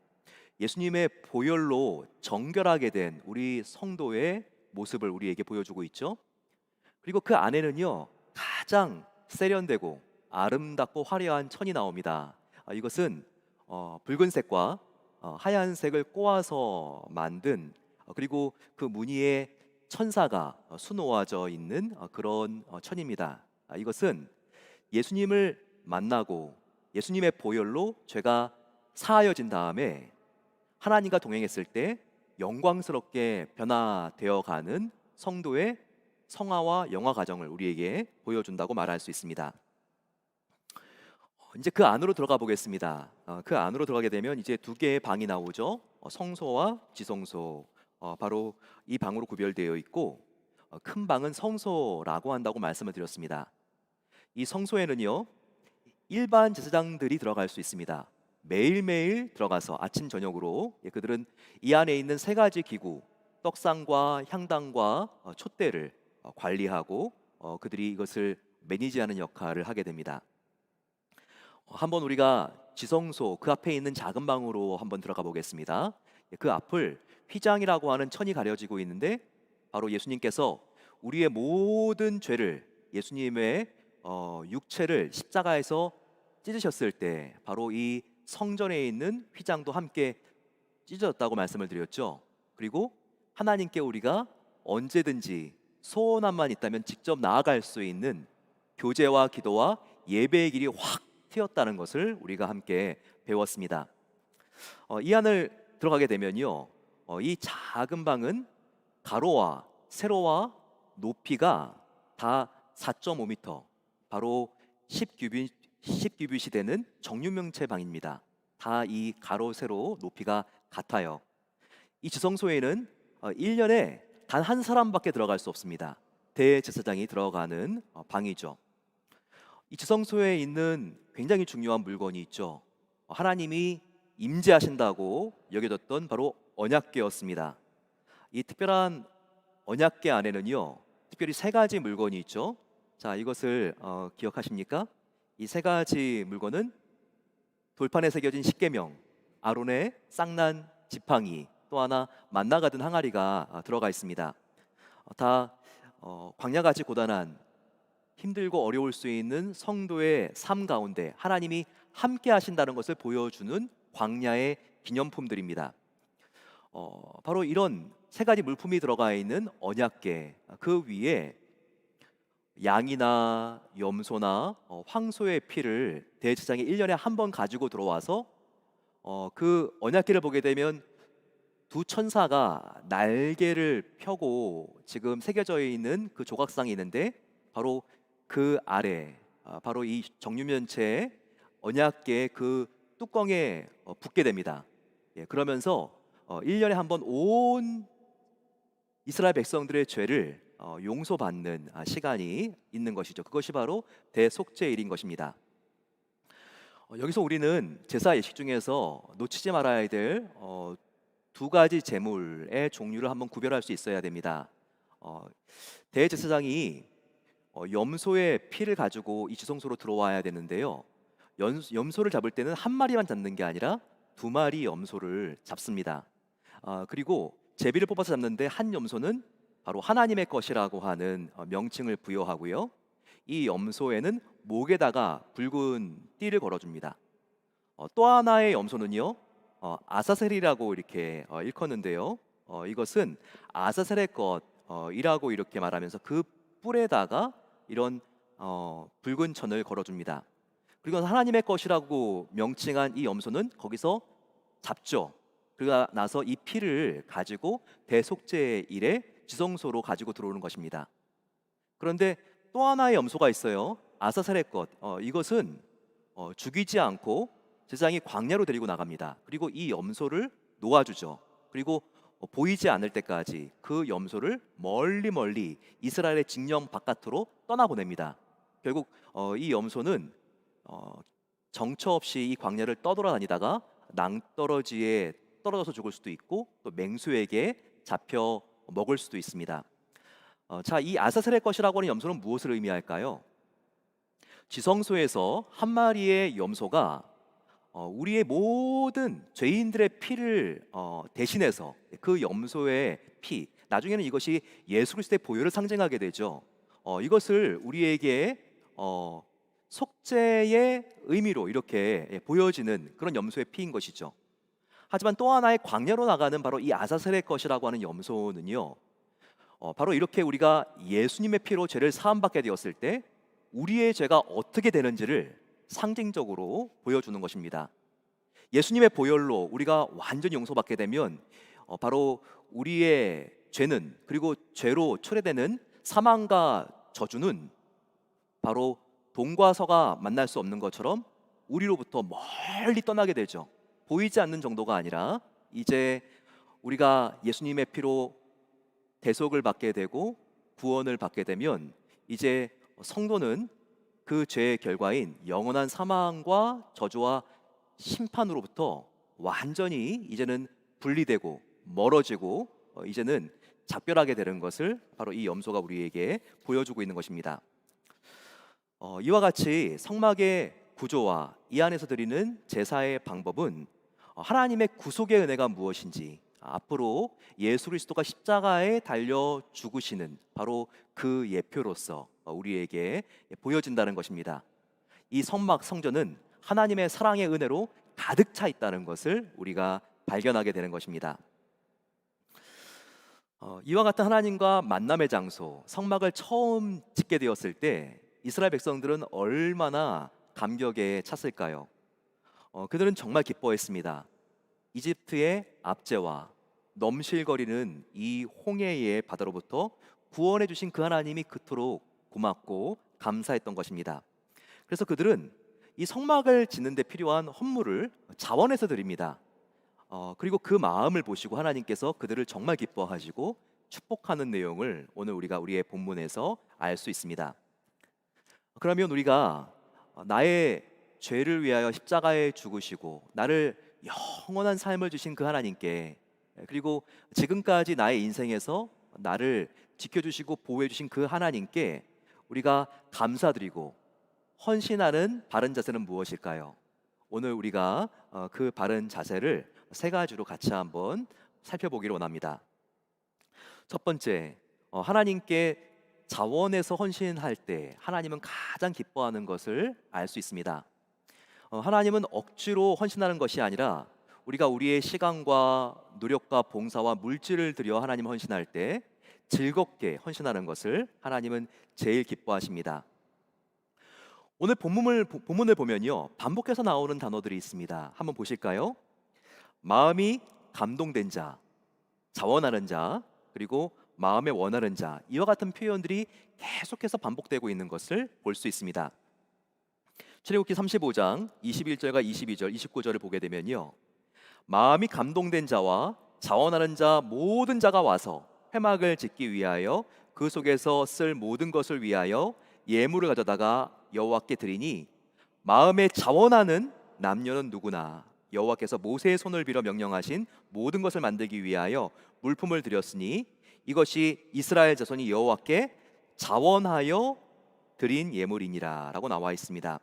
예수님의 보혈로 정결하게 된 우리 성도의 모습을 우리에게 보여주고 있죠. 그리고 그 안에는요, 가장 세련되고 아름답고 화려한 천이 나옵니다. 이것은 붉은색과 하얀색을 꼬아서 만든 그리고 그 무늬에 천사가 수놓아져 있는 그런 천입니다. 이것은 예수님을 만나고 예수님의 보혈로 죄가 사하여진 다음에 하나님과 동행했을 때 영광스럽게 변화되어 가는 성도의 성화와 영화 과정을 우리에게 보여준다고 말할 수 있습니다. 이제 그 안으로 들어가 보겠습니다. 그 안으로 들어가게 되면 이제 2개의 방이 나오죠. 성소와 지성소, 바로 이 방으로 구별되어 있고 큰 방은 성소라고 한다고 말씀을 드렸습니다. 이 성소에는요, 일반 제사장들이 들어갈 수 있습니다. 매일매일 들어가서 아침 저녁으로 그들은 이 안에 있는 3가지 기구, 떡상과 향단과 촛대를 관리하고 그들이 이것을 매니지하는 역할을 하게 됩니다. 한번 우리가 지성소 그 앞에 있는 작은 방으로 한번 들어가 보겠습니다. 그 앞을 휘장이라고 하는 천이 가려지고 있는데 바로 예수님께서 우리의 모든 죄를, 예수님의 육체를 십자가에서 찢으셨을 때 바로 이 성전에 있는 휘장도 함께 찢어졌다고 말씀을 드렸죠. 그리고 하나님께 우리가 언제든지 소원함만 있다면 직접 나아갈 수 있는 교제와 기도와 예배의 길이 확 트였다는 것을 우리가 함께 배웠습니다. 이 안을 들어가게 되면요, 이 작은 방은 가로와 세로와 높이가 다 4.5m, 바로 10규빗이 되는 정육면체 방입니다. 다 이 가로 세로 높이가 같아요. 이 지성소에는 1년에 단 한 사람밖에 들어갈 수 없습니다. 대제사장이 들어가는 방이죠. 이 지성소에 있는 굉장히 중요한 물건이 있죠. 하나님이 임재하신다고 여겨졌던 바로 언약궤였습니다. 이 특별한 언약궤 안에는요, 특별히 세 가지 물건이 있죠. 자, 이것을 기억하십니까? 이 세 가지 물건은 돌판에 새겨진 십계명, 아론의 쌍난 지팡이, 또 하나 만나가 든 항아리가 들어가 있습니다. 다 광야같이 고단한, 힘들고 어려울 수 있는 성도의 삶 가운데 하나님이 함께 하신다는 것을 보여주는 광야의 기념품들입니다. 바로 이런 세 가지 물품이 들어가 있는 언약궤, 그 위에 양이나 염소나 황소의 피를 대제사장이 1년에 한 번 가지고 들어와서 그 언약궤를 보게 되면 두 천사가 날개를 펴고 지금 새겨져 있는 그 조각상이 있는데, 바로 그 아래, 바로 이 정유면체의 언약궤의 그 뚜껑에 붙게 됩니다. 예, 그러면서 1년에 한 번 온 이스라엘 백성들의 죄를 용서받는 시간이 있는 것이죠. 그것이 바로 대속죄일인 것입니다. 여기서 우리는 제사 예식 중에서 놓치지 말아야 될 두 가지 제물의 종류를 한번 구별할 수 있어야 됩니다. 대제사장이 염소의 피를 가지고 이 지성소로 들어와야 되는데요, 염소를 잡을 때는 한 마리만 잡는 게 아니라 두 마리 염소를 잡습니다. 그리고 제비를 뽑아서 잡는데 한 염소는 바로 하나님의 것이라고 하는 명칭을 부여하고요, 이 염소에는 목에다가 붉은 띠를 걸어줍니다. 또 하나의 염소는요, 아사셀이라고 이렇게 일컫는데요, 이것은 아사셀의 것이라고 이렇게 말하면서 그 뿔에다가 이런 붉은 천을 걸어줍니다. 그리고 하나님의 것이라고 명칭한 이 염소는 거기서 잡죠. 그러고 나서 이 피를 가지고 대속죄일에 지성소로 가지고 들어오는 것입니다. 그런데 또 하나의 염소가 있어요. 아사셀의 것. 이것은 죽이지 않고 제사장이 광야로 데리고 나갑니다. 그리고 이 염소를 놓아주죠. 그리고 보이지 않을 때까지 그 염소를 멀리 이스라엘의 징령 바깥으로 떠나보냅니다. 결국 이 염소는 정처 없이 이 광야를 떠돌아다니다가 낭떠러지에 떨어져서 죽을 수도 있고, 또 맹수에게 잡혀 먹을 수도 있습니다. 자, 이 아사셀의 것이라고 하는 염소는 무엇을 의미할까요? 지성소에서 한 마리의 염소가 우리의 모든 죄인들의 피를 대신해서, 그 염소의 피, 나중에는 이것이 예수 그리스도의 보혈을 상징하게 되죠. 이것을 우리에게 속죄의 의미로 이렇게 보여지는 그런 염소의 피인 것이죠. 하지만 또 하나의 광야로 나가는 바로 이 아사셀의 것이라고 하는 염소는요, 바로 이렇게 우리가 예수님의 피로 죄를 사함받게 되었을 때 우리의 죄가 어떻게 되는지를 상징적으로 보여주는 것입니다. 예수님의 보혈로 우리가 완전히 용서받게 되면 바로 우리의 죄는, 그리고 죄로 초래되는 사망과 저주는 바로 동과 서가 만날 수 없는 것처럼 우리로부터 멀리 떠나게 되죠. 보이지 않는 정도가 아니라 이제 우리가 예수님의 피로 대속을 받게 되고 구원을 받게 되면 이제 성도는 그 죄의 결과인 영원한 사망과 저주와 심판으로부터 완전히 이제는 분리되고 멀어지고 이제는 작별하게 되는 것을 바로 이 염소가 우리에게 보여주고 있는 것입니다. 이와 같이 성막의 구조와 이 안에서 드리는 제사의 방법은 하나님의 구속의 은혜가 무엇인지, 앞으로 예수 그리스도가 십자가에 달려 죽으시는 바로 그 예표로서 우리에게 보여진다는 것입니다. 이 성막 성전은 하나님의 사랑의 은혜로 가득 차 있다는 것을 우리가 발견하게 되는 것입니다. 이와 같은 하나님과 만남의 장소, 성막을 처음 짓게 되었을 때 이스라엘 백성들은 얼마나 감격에 찼을까요? 그들은 정말 기뻐했습니다. 이집트의 압제와 넘실거리는 이 홍해의 바다로부터 구원해 주신 그 하나님이 그토록 고맙고 감사했던 것입니다. 그래서 그들은 이 성막을 짓는 데 필요한 헌물을 자원해서 드립니다. 그리고 그 마음을 보시고 하나님께서 그들을 정말 기뻐하시고 축복하는 내용을 오늘 우리가 우리의 본문에서 알 수 있습니다. 그러면 우리가 나의 죄를 위하여 십자가에 죽으시고 나를 영원한 삶을 주신 그 하나님께, 그리고 지금까지 나의 인생에서 나를 지켜주시고 보호해주신 그 하나님께 우리가 감사드리고 헌신하는 바른 자세는 무엇일까요? 오늘 우리가 그 바른 자세를 세 가지로 같이 한번 살펴보기를 원합니다. 첫 번째, 하나님께 자원해서 헌신할 때 하나님은 가장 기뻐하는 것을 알 수 있습니다. 하나님은 억지로 헌신하는 것이 아니라 우리가 우리의 시간과 노력과 봉사와 물질을 들여 하나님 헌신할 때 즐겁게 헌신하는 것을 하나님은 제일 기뻐하십니다. 오늘 본문을 보면요, 반복해서 나오는 단어들이 있습니다. 한번 보실까요? 마음이 감동된 자, 자원하는 자, 그리고 마음에 원하는 자, 이와 같은 표현들이 계속해서 반복되고 있는 것을 볼 수 있습니다. 출애굽기 35장 21절과 22절, 29절을 보게 되면요, 마음이 감동된 자와 자원하는 자 모든 자가 와서 회막을 짓기 위하여 그 속에서 쓸 모든 것을 위하여 예물을 가져다가 여호와께 드리니 마음에 자원하는 남녀는 누구나 여호와께서 모세의 손을 빌어 명령하신 모든 것을 만들기 위하여 물품을 드렸으니 이것이 이스라엘 자손이 여호와께 자원하여 드린 예물이니라 라고 나와 있습니다.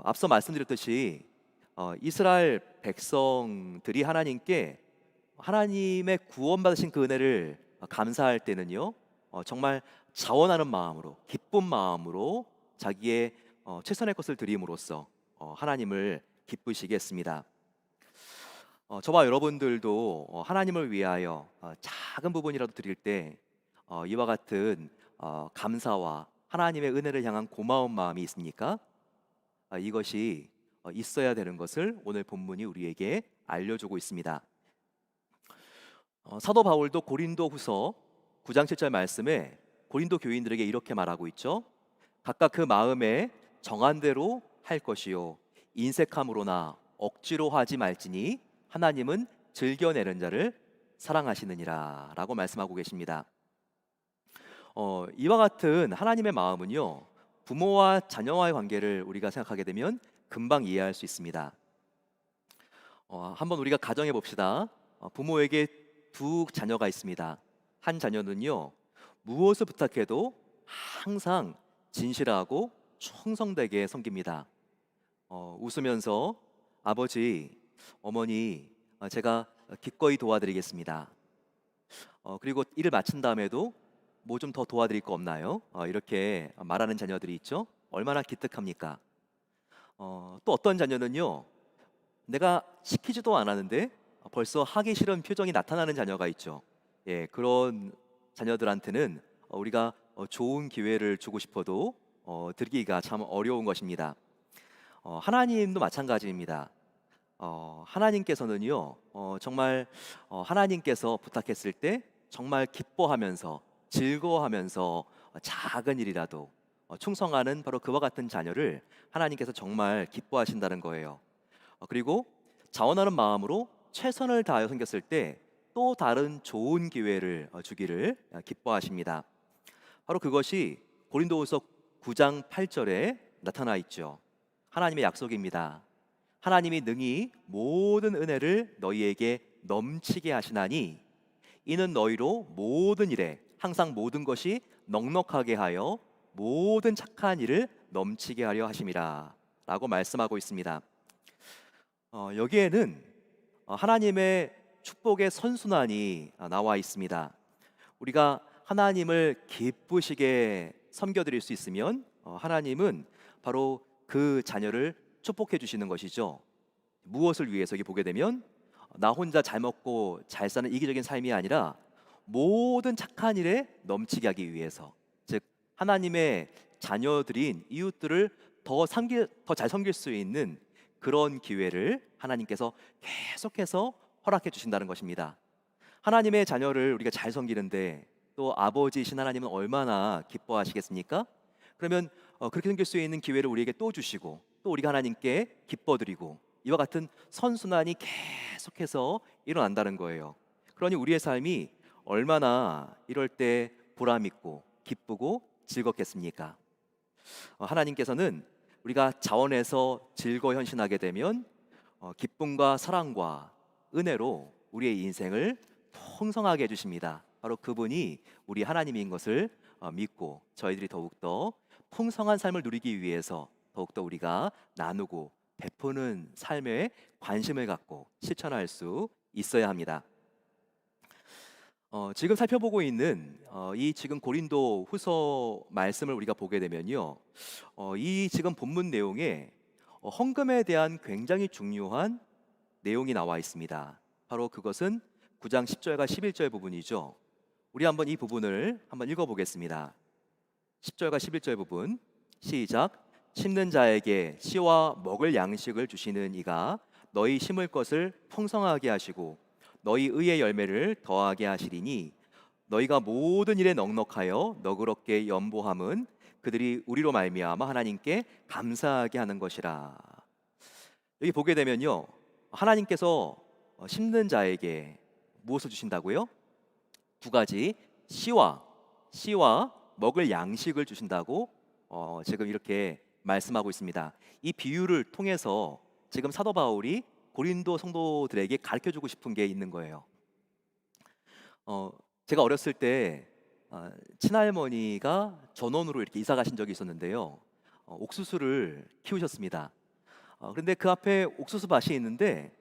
앞서 말씀드렸듯이 이스라엘 백성들이 하나님께 하나님의 구원받으신 그 은혜를 감사할 때는요, 정말 자원하는 마음으로, 기쁜 마음으로 자기의 최선의 것을 드림으로써 하나님을 기쁘시게 했습니다. 저와 여러분들도 하나님을 위하여 작은 부분이라도 드릴 때 이와 같은 감사와 하나님의 은혜를 향한 고마운 마음이 있습니까? 이것이 있어야 되는 것을 오늘 본문이 우리에게 알려주고 있습니다. 사도 바울도 고린도후서 9장 7절 말씀에 고린도 교인들에게 이렇게 말하고 있죠. 각각 그 마음에 정한 대로 할 것이요 인색함으로나 억지로 하지 말지니 하나님은 즐겨내는 자를 사랑하시느니라 라고 말씀하고 계십니다. 이와 같은 하나님의 마음은요, 부모와 자녀와의 관계를 우리가 생각하게 되면 금방 이해할 수 있습니다. 한번 우리가 가정해 봅시다. 부모에게 두 자녀가 있습니다. 한 자녀는요, 무엇을 부탁해도 항상 진실하고 충성되게 섬깁니다. 웃으면서 아버지, 어머니, 제가 기꺼이 도와드리겠습니다. 그리고 일을 마친 다음에도 뭐 좀 더 도와드릴 거 없나요? 이렇게 말하는 자녀들이 있죠. 얼마나 기특합니까? 또 어떤 자녀는요, 내가 시키지도 않았는데 벌써 하기 싫은 표정이 나타나는 자녀가 있죠. 예, 그런 자녀들한테는 우리가 좋은 기회를 주고 싶어도 드리기가 참 어려운 것입니다. 하나님도 마찬가지입니다. 하나님께서는요, 정말 하나님께서 부탁했을 때 정말 기뻐하면서 즐거워하면서 작은 일이라도 충성하는 바로 그와 같은 자녀를 하나님께서 정말 기뻐하신다는 거예요. 그리고 자원하는 마음으로 최선을 다하여 섬겼을 때 또 다른 좋은 기회를 주기를 기뻐하십니다. 바로 그것이 고린도후서 9장 8절에 나타나 있죠. 하나님의 약속입니다. 하나님이 능히 모든 은혜를 너희에게 넘치게 하시나니 이는 너희로 모든 일에 항상 모든 것이 넉넉하게 하여 모든 착한 일을 넘치게 하려 하심이라 라고 말씀하고 있습니다. 여기에는 하나님의 축복의 선순환이 나와 있습니다. 우리가 하나님을 기쁘시게 섬겨드릴 수 있으면 하나님은 바로 그 자녀를 축복해 주시는 것이죠. 무엇을 위해서 여기 보게 되면 나 혼자 잘 먹고 잘 사는 이기적인 삶이 아니라 모든 착한 일에 넘치게 하기 위해서, 즉 하나님의 자녀들인 이웃들을 더 잘 섬길 수 있는 그런 기회를 하나님께서 계속해서 허락해 주신다는 것입니다. 하나님의 자녀를 우리가 잘 섬기는데 또 아버지이신 하나님은 얼마나 기뻐하시겠습니까? 그러면 그렇게 섬길 수 있는 기회를 우리에게 또 주시고 또 우리가 하나님께 기뻐드리고 이와 같은 선순환이 계속해서 일어난다는 거예요. 그러니 우리의 삶이 얼마나 이럴 때 보람 있고 기쁘고 즐겁겠습니까? 하나님께서는 우리가 자원해서 즐거 헌신하게 되면 기쁨과 사랑과 은혜로 우리의 인생을 풍성하게 해주십니다. 바로 그분이 우리 하나님인 것을 믿고 저희들이 더욱더 풍성한 삶을 누리기 위해서 더욱더 우리가 나누고 베푸는 삶에 관심을 갖고 실천할 수 있어야 합니다. 지금 살펴보고 있는 이 지금 고린도 후서 말씀을 우리가 보게 되면요, 이 지금 본문 내용에 헌금에 대한 굉장히 중요한 내용이 나와 있습니다. 바로 그것은 9장 10절과 11절 부분이죠. 우리 한번 이 부분을 한번 읽어보겠습니다. 10절과 11절 부분 시작. 심는 자에게 씨와 먹을 양식을 주시는 이가 너희 심을 것을 풍성하게 하시고 너희 의의 열매를 더하게 하시리니 너희가 모든 일에 넉넉하여 너그럽게 연보함은 그들이 우리로 말미암아 하나님께 감사하게 하는 것이라. 여기 보게 되면요, 하나님께서 심는 자에게 무엇을 주신다고요? 두 가지, 씨와 먹을 양식을 주신다고 지금 이렇게 말씀하고 있습니다. 이 비유를 통해서 지금 사도 바울이 고린도 성도들에게 가르쳐주고 싶은 게 있는 거예요. 제가 어렸을 때 친할머니가 전원으로 이렇게 이사 가신 적이 있었는데요. 옥수수를 키우셨습니다. 그런데 그 앞에 옥수수 밭이 있는데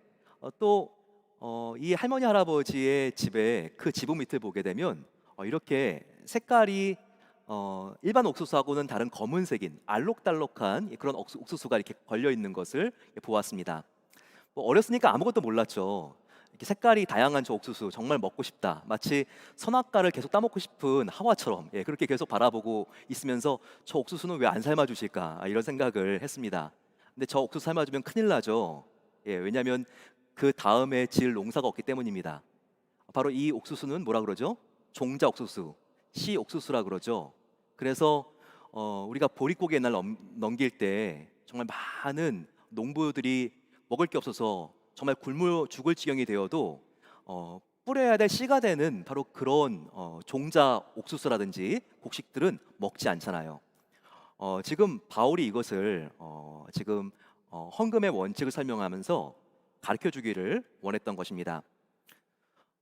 또 이 할머니 할아버지의 집에 그 지붕 밑을 보게 되면 이렇게 색깔이 일반 옥수수하고는 다른 검은색인 알록달록한 그런 옥수수가 이렇게 걸려 있는 것을 보았습니다. 어렸으니까 아무것도 몰랐죠. 이렇게 색깔이 다양한 저 옥수수 정말 먹고 싶다. 마치 선악과를 계속 따먹고 싶은 하와처럼 그렇게 계속 바라보고 있으면서 저 옥수수는 왜 안 삶아 주실까 이런 생각을 했습니다. 근데 저 옥수수 삶아주면 큰일 나죠. 왜냐하면 그 다음에 지을 농사가 없기 때문입니다. 바로 이 옥수수는 뭐라 그러죠? 종자 옥수수, 씨 옥수수라 그러죠. 그래서 우리가 보릿고개 날 넘길 때 정말 많은 농부들이 먹을 게 없어서 정말 굶어 죽을 지경이 되어도 뿌려야 될 씨가 되는 바로 그런 종자 옥수수라든지 곡식들은 먹지 않잖아요. 지금 바울이 이것을 지금 헌금의 원칙을 설명하면서 가르쳐 주기를 원했던 것입니다.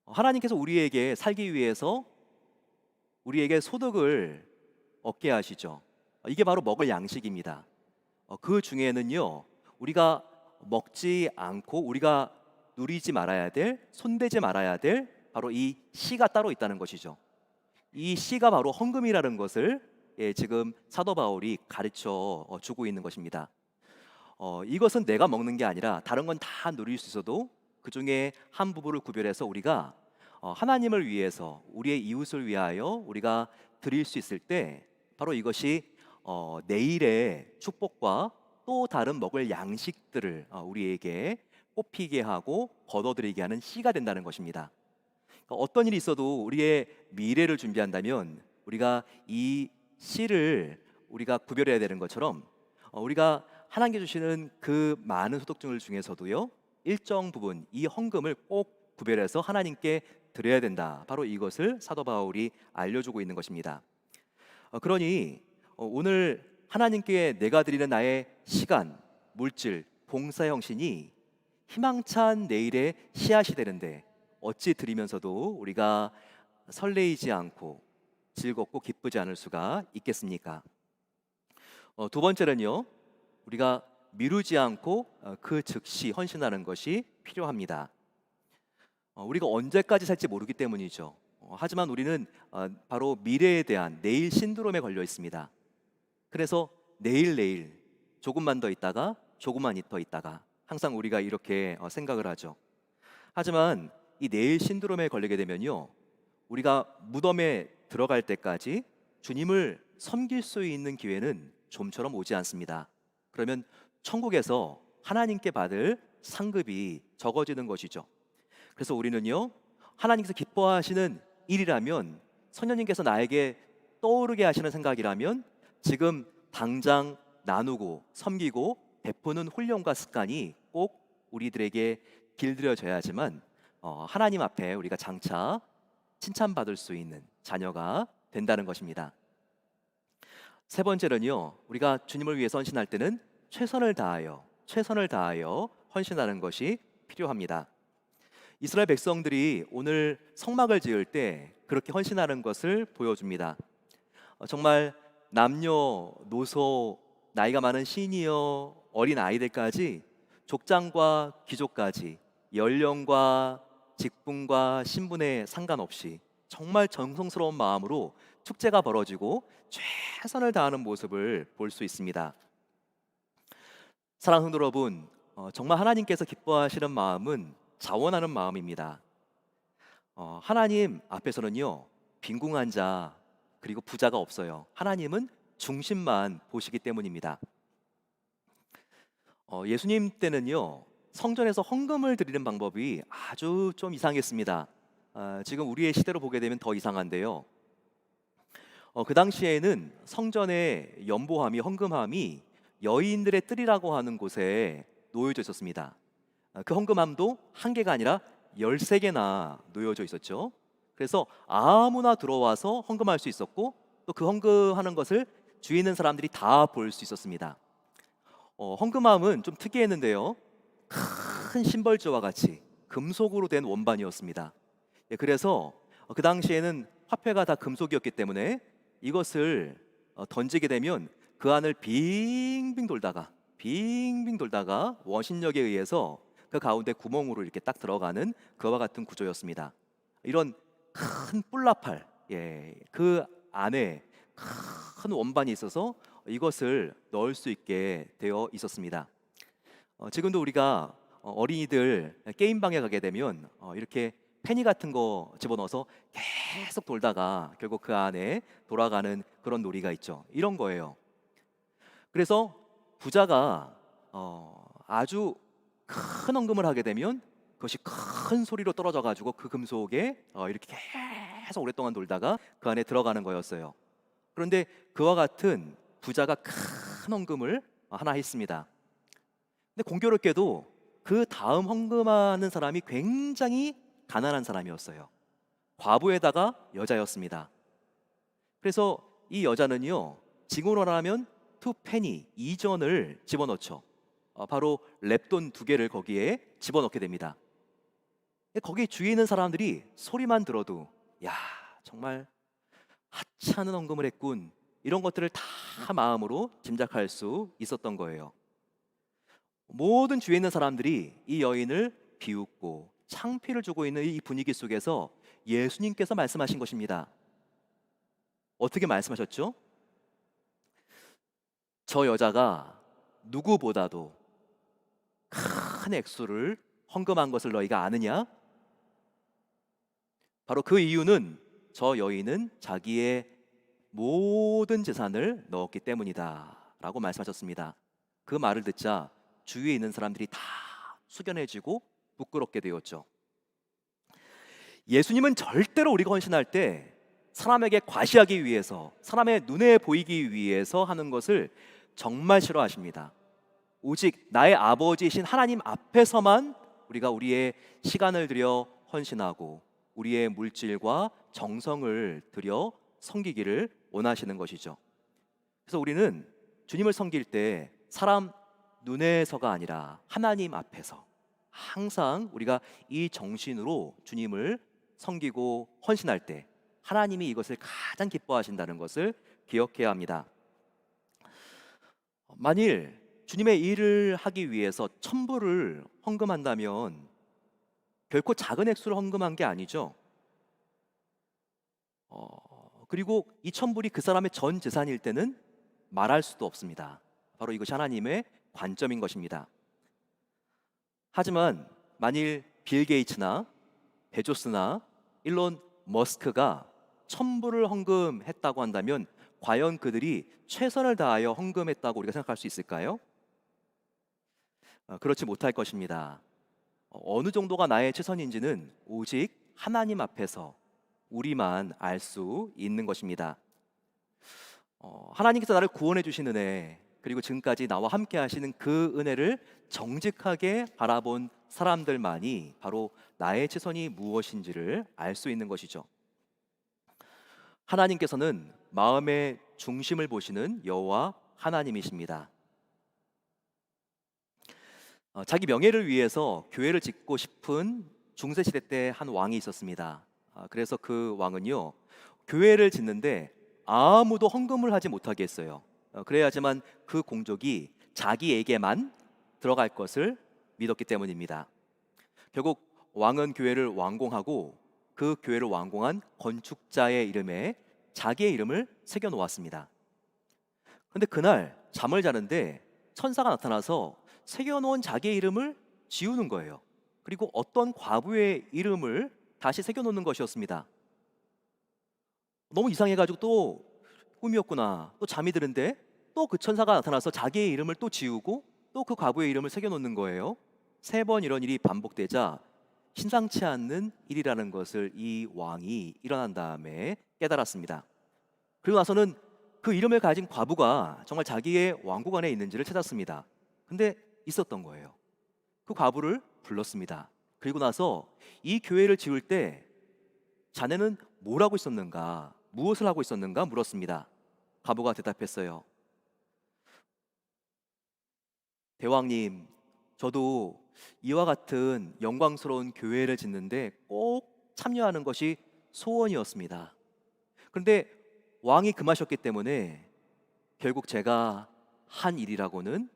하나님께서 우리에게 살기 위해서 우리에게 소득을 얻게 하시죠. 이게 바로 먹을 양식입니다. 그 중에는요, 우리가 먹지 않고 우리가 누리지 말아야 될, 손대지 말아야 될 바로 이 씨가 따로 있다는 것이죠. 이 씨가 바로 헌금이라는 것을 지금 사도 바울이 가르쳐 주고 있는 것입니다. 이것은 내가 먹는 게 아니라 다른 건 다 누릴 수 있어도 그 중에 한 부분을 구별해서 우리가 하나님을 위해서 우리의 이웃을 위하여 우리가 드릴 수 있을 때 바로 이것이 내일의 축복과 또 다른 먹을 양식들을 우리에게 꽃피게 하고 거둬들이게 하는 씨가 된다는 것입니다. 어떤 일이 있어도 우리의 미래를 준비한다면 우리가 이 씨를 우리가 구별해야 되는 것처럼 우리가 하나님께 주시는 그 많은 소득들 중에서도요, 일정 부분 이 헌금을 꼭 구별해서 하나님께 드려야 된다. 바로 이것을 사도 바울이 알려주고 있는 것입니다. 그러니 오늘 하나님께 내가 드리는 나의 시간, 물질, 봉사 형신이 희망찬 내일의 씨앗이 되는데 어찌 드리면서도 우리가 설레이지 않고 즐겁고 기쁘지 않을 수가 있겠습니까? 두 번째는요, 우리가 미루지 않고 그 즉시 헌신하는 것이 필요합니다. 우리가 언제까지 살지 모르기 때문이죠. 하지만 우리는 바로 미래에 대한 내일 신드롬에 걸려 있습니다. 그래서 내일 조금만 더 있다가 조금만 더 있다가 항상 우리가 이렇게 생각을 하죠. 하지만 이 내일 신드롬에 걸리게 되면요, 우리가 무덤에 들어갈 때까지 주님을 섬길 수 있는 기회는 좀처럼 오지 않습니다. 그러면 천국에서 하나님께 받을 상급이 적어지는 것이죠. 그래서 우리는요, 하나님께서 기뻐하시는 일이라면, 성령님께서 나에게 떠오르게 하시는 생각이라면 지금 당장 나누고 섬기고 베푸는 훈련과 습관이 꼭 우리들에게 길들여져야지만 하나님 앞에 우리가 장차 칭찬받을 수 있는 자녀가 된다는 것입니다. 세 번째는요, 우리가 주님을 위해서 헌신할 때는 최선을 다하여 헌신하는 것이 필요합니다. 이스라엘 백성들이 오늘 성막을 지을 때 그렇게 헌신하는 것을 보여줍니다. 정말 남녀노소, 나이가 많은 시니어, 어린 아이들까지, 족장과 귀족까지, 연령과 직분과 신분에 상관없이 정말 정성스러운 마음으로 축제가 벌어지고 최선을 다하는 모습을 볼 수 있습니다. 사랑하는 성도 여러분, 정말 하나님께서 기뻐하시는 마음은 자원하는 마음입니다. 하나님 앞에서는요, 빈궁한 자 그리고 부자가 없어요. 하나님은 중심만 보시기 때문입니다. 예수님 때는요, 성전에서 헌금을 드리는 방법이 아주 좀 이상했습니다. 지금 우리의 시대로 보게 되면 더 이상한데요. 그 당시에는 성전의 연보함이, 헌금함이 여인들의 뜰이라고 하는 곳에 놓여져 있었습니다. 그 헌금함도 한 개가 아니라 13개나 놓여져 있었죠. 그래서 아무나 들어와서 헌금할 수 있었고, 또 그 헌금하는 것을 주위 있는 사람들이 다 볼 수 있었습니다. 헌금함은 좀 특이했는데요, 큰 심벌주와 같이 금속으로 된 원반이었습니다. 그래서 그 당시에는 화폐가 다 금속이었기 때문에 이것을 던지게 되면 그 안을 빙빙 돌다가 원심력에 의해서 그 가운데 구멍으로 이렇게 딱 들어가는 그와 같은 구조였습니다. 이런 큰 뿔나팔, 그 안에 큰 원반이 있어서 이것을 넣을 수 있게 되어 있었습니다. 지금도 우리가 어린이들 게임방에 가게 되면 이렇게 페니 같은 거 집어넣어서 계속 돌다가 결국 그 안에 돌아가는 그런 놀이가 있죠. 이런 거예요. 그래서 부자가 아주 큰 헌금을 하게 되면 그것이 큰 소리로 떨어져 가지고 그 금속에 이렇게 계속 오랫동안 돌다가 그 안에 들어가는 거였어요. 그런데 그와 같은 부자가 큰 헌금을 하나 했습니다. 근데 공교롭게도 그 다음 헌금하는 사람이 굉장히 가난한 사람이었어요. 과부에다가 여자였습니다. 그래서 이 여자는요, 지금으로 하면 2페니, 2전을 집어넣죠. 바로 랩돈 2개를 거기에 집어넣게 됩니다. 거기 주위에 있는 사람들이 소리만 들어도, 야, 정말 하찮은 헌금을 했군, 이런 것들을 다 마음으로 짐작할 수 있었던 거예요. 모든 주위에 있는 사람들이 이 여인을 비웃고 창피를 주고 있는 이 분위기 속에서 예수님께서 말씀하신 것입니다. 어떻게 말씀하셨죠? 저 여자가 누구보다도 큰 액수를 헌금한 것을 너희가 아느냐? 바로 그 이유는 저 여인은 자기의 모든 재산을 넣었기 때문이다 라고 말씀하셨습니다. 그 말을 듣자 주위에 있는 사람들이 다 숙연해지고 부끄럽게 되었죠. 예수님은 절대로 우리가 헌신할 때 사람에게 과시하기 위해서, 사람의 눈에 보이기 위해서 하는 것을 정말 싫어하십니다. 오직 나의 아버지이신 하나님 앞에서만 우리가 우리의 시간을 들여 헌신하고 우리의 물질과 정성을 들여 섬기기를 원하시는 것이죠. 그래서 우리는 주님을 섬길 때 사람 눈에서가 아니라 하나님 앞에서 항상 우리가 이 정신으로 주님을 섬기고 헌신할 때 하나님이 이것을 가장 기뻐하신다는 것을 기억해야 합니다. 만일 주님의 일을 하기 위해서 1,000불을 헌금한다면 결코 작은 액수를 헌금한 게 아니죠. 그리고 이 1,000불이 그 사람의 전 재산일 때는 말할 수도 없습니다. 바로 이것이 하나님의 관점인 것입니다. 하지만 만일 빌 게이츠나 베조스나 일론 머스크가 1,000불을 헌금했다고 한다면 과연 그들이 최선을 다하여 헌금했다고 우리가 생각할 수 있을까요? 그렇지 못할 것입니다. 어느 정도가 나의 최선인지는 오직 하나님 앞에서 우리만 알 수 있는 것입니다. 하나님께서 나를 구원해 주신 은혜, 그리고 지금까지 나와 함께 하시는 그 은혜를 정직하게 바라본 사람들만이 바로 나의 최선이 무엇인지를 알 수 있는 것이죠. 하나님께서는 마음의 중심을 보시는 여호와 하나님이십니다. 자기 명예를 위해서 교회를 짓고 싶은 중세 시대 때 한 왕이 있었습니다. 그래서 그 왕은요, 교회를 짓는데 아무도 헌금을 하지 못하게 했어요. 그래야지만 그 공적이 자기에게만 들어갈 것을 믿었기 때문입니다. 결국 왕은 교회를 완공하고 그 교회를 완공한 건축자의 이름에 자기의 이름을 새겨 놓았습니다. 그런데 그날 잠을 자는데 천사가 나타나서 새겨 놓은 자기의 이름을 지우는 거예요. 그리고 어떤 과부의 이름을 다시 새겨 놓는 것이었습니다. 너무 이상해가지고 또 꿈이었구나, 또 잠이 드는데 또 그 천사가 나타나서 자기의 이름을 또 지우고 또 그 과부의 이름을 새겨 놓는 거예요. 3번 이런 일이 반복되자 심상치 않는 일이라는 것을 이 왕이 일어난 다음에 깨달았습니다. 그리고 나서는 그 이름을 가진 과부가 정말 자기의 왕국 안에 있는지를 찾았습니다. 근데 있었던 거예요. 그 과부를 불렀습니다. 그리고 나서 이 교회를 지을 때 자네는 뭘 하고 있었는가, 무엇을 하고 있었는가 물었습니다. 과부가 대답했어요. 대왕님, 저도 이와 같은 영광스러운 교회를 짓는데 꼭 참여하는 것이 소원이었습니다. 그런데 왕이 금하셨기 때문에 결국 제가 한 일이라고는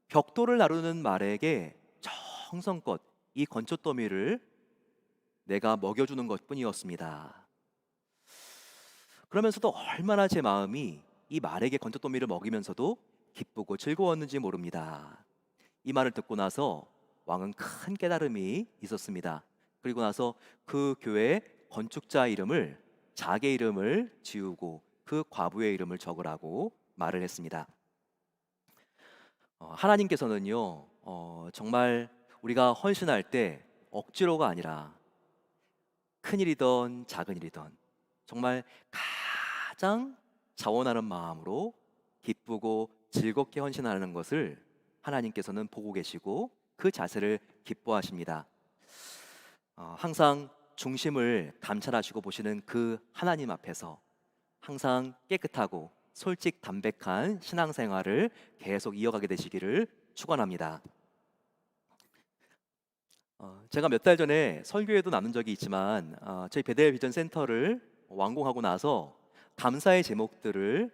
벽돌을 나르는 말에게 정성껏 이 건초더미를 내가 먹여주는 것뿐이었습니다. 그러면서도 얼마나 제 마음이 이 말에게 건초더미를 먹이면서도 기쁘고 즐거웠는지 모릅니다. 이 말을 듣고 나서 왕은 큰 깨달음이 있었습니다. 그리고 나서 그 교회 건축자 이름을, 자기 이름을 지우고 그 과부의 이름을 적으라고 말을 했습니다. 하나님께서는요, 정말 우리가 헌신할 때 억지로가 아니라 큰 일이든 작은 일이든 정말 가장 자원하는 마음으로 기쁘고 즐겁게 헌신하는 것을 하나님께서는 보고 계시고 그 자세를 기뻐하십니다. 항상 중심을 감찰하시고 보시는 그 하나님 앞에서 항상 깨끗하고 솔직 담백한 신앙생활을 계속 이어가게 되시기를 축원합니다. 제가 몇 달 전에 설교에도 나눈 적이 있지만 저희 베델 비전 센터를 완공하고 나서 감사의 제목들을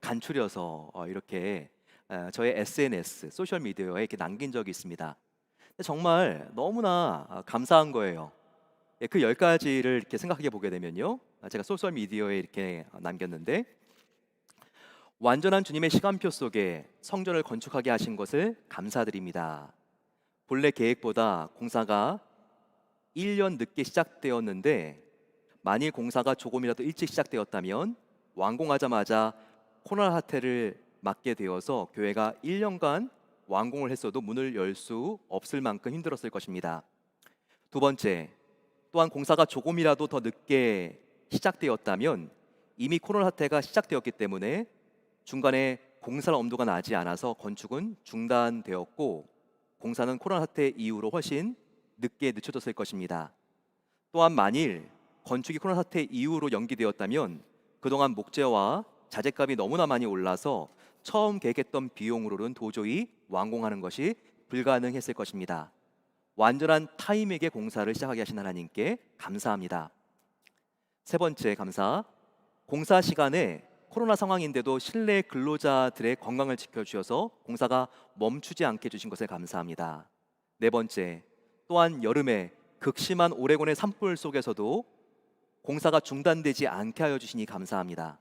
간추려서 이렇게 저의 SNS, 소셜 미디어에 이렇게 남긴 적이 있습니다. 정말 너무나 감사한 거예요. 그 10가지를 이렇게 생각해 보게 되면요, 제가 소셜 미디어에 이렇게 남겼는데, 완전한 주님의 시간표 속에 성전을 건축하게 하신 것을 감사드립니다. 본래 계획보다 공사가 1년 늦게 시작되었는데 만일 공사가 조금이라도 일찍 시작되었다면 완공하자마자 코로나 사태를 맞게 되어서 교회가 1년간 완공을 했어도 문을 열 수 없을 만큼 힘들었을 것입니다. 두 번째, 또한 공사가 조금이라도 더 늦게 시작되었다면 이미 코로나 사태가 시작되었기 때문에 중간에 공사할 엄두가 나지 않아서 건축은 중단되었고 공사는 코로나 사태 이후로 훨씬 늦게 늦춰졌을 것입니다. 또한 만일 건축이 코로나 사태 이후로 연기되었다면 그동안 목재와 자재값이 너무나 많이 올라서 처음 계획했던 비용으로는 도저히 완공하는 것이 불가능했을 것입니다. 완전한 타임에게 공사를 시작하게 하신 하나님께 감사합니다. 세 번째 감사, 공사 시간에 코로나 상황인데도 실내 근로자들의 건강을 지켜주셔서 공사가 멈추지 않게 해주신 것에 감사합니다. 네 번째, 또한 여름에 극심한 오레곤의 산불 속에서도 공사가 중단되지 않게 하여 주시니 감사합니다.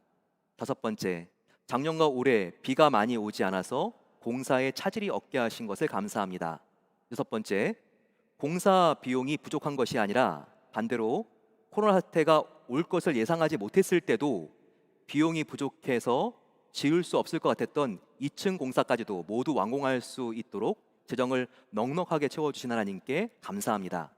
다섯 번째, 작년과 올해 비가 많이 오지 않아서 공사에 차질이 없게 하신 것을 감사합니다. 여섯 번째, 공사 비용이 부족한 것이 아니라 반대로 코로나 사태가 올 것을 예상하지 못했을 때도 비용이 부족해서 지을 수 없을 것 같았던 2층 공사까지도 모두 완공할 수 있도록 재정을 넉넉하게 채워주신 하나님께 감사합니다.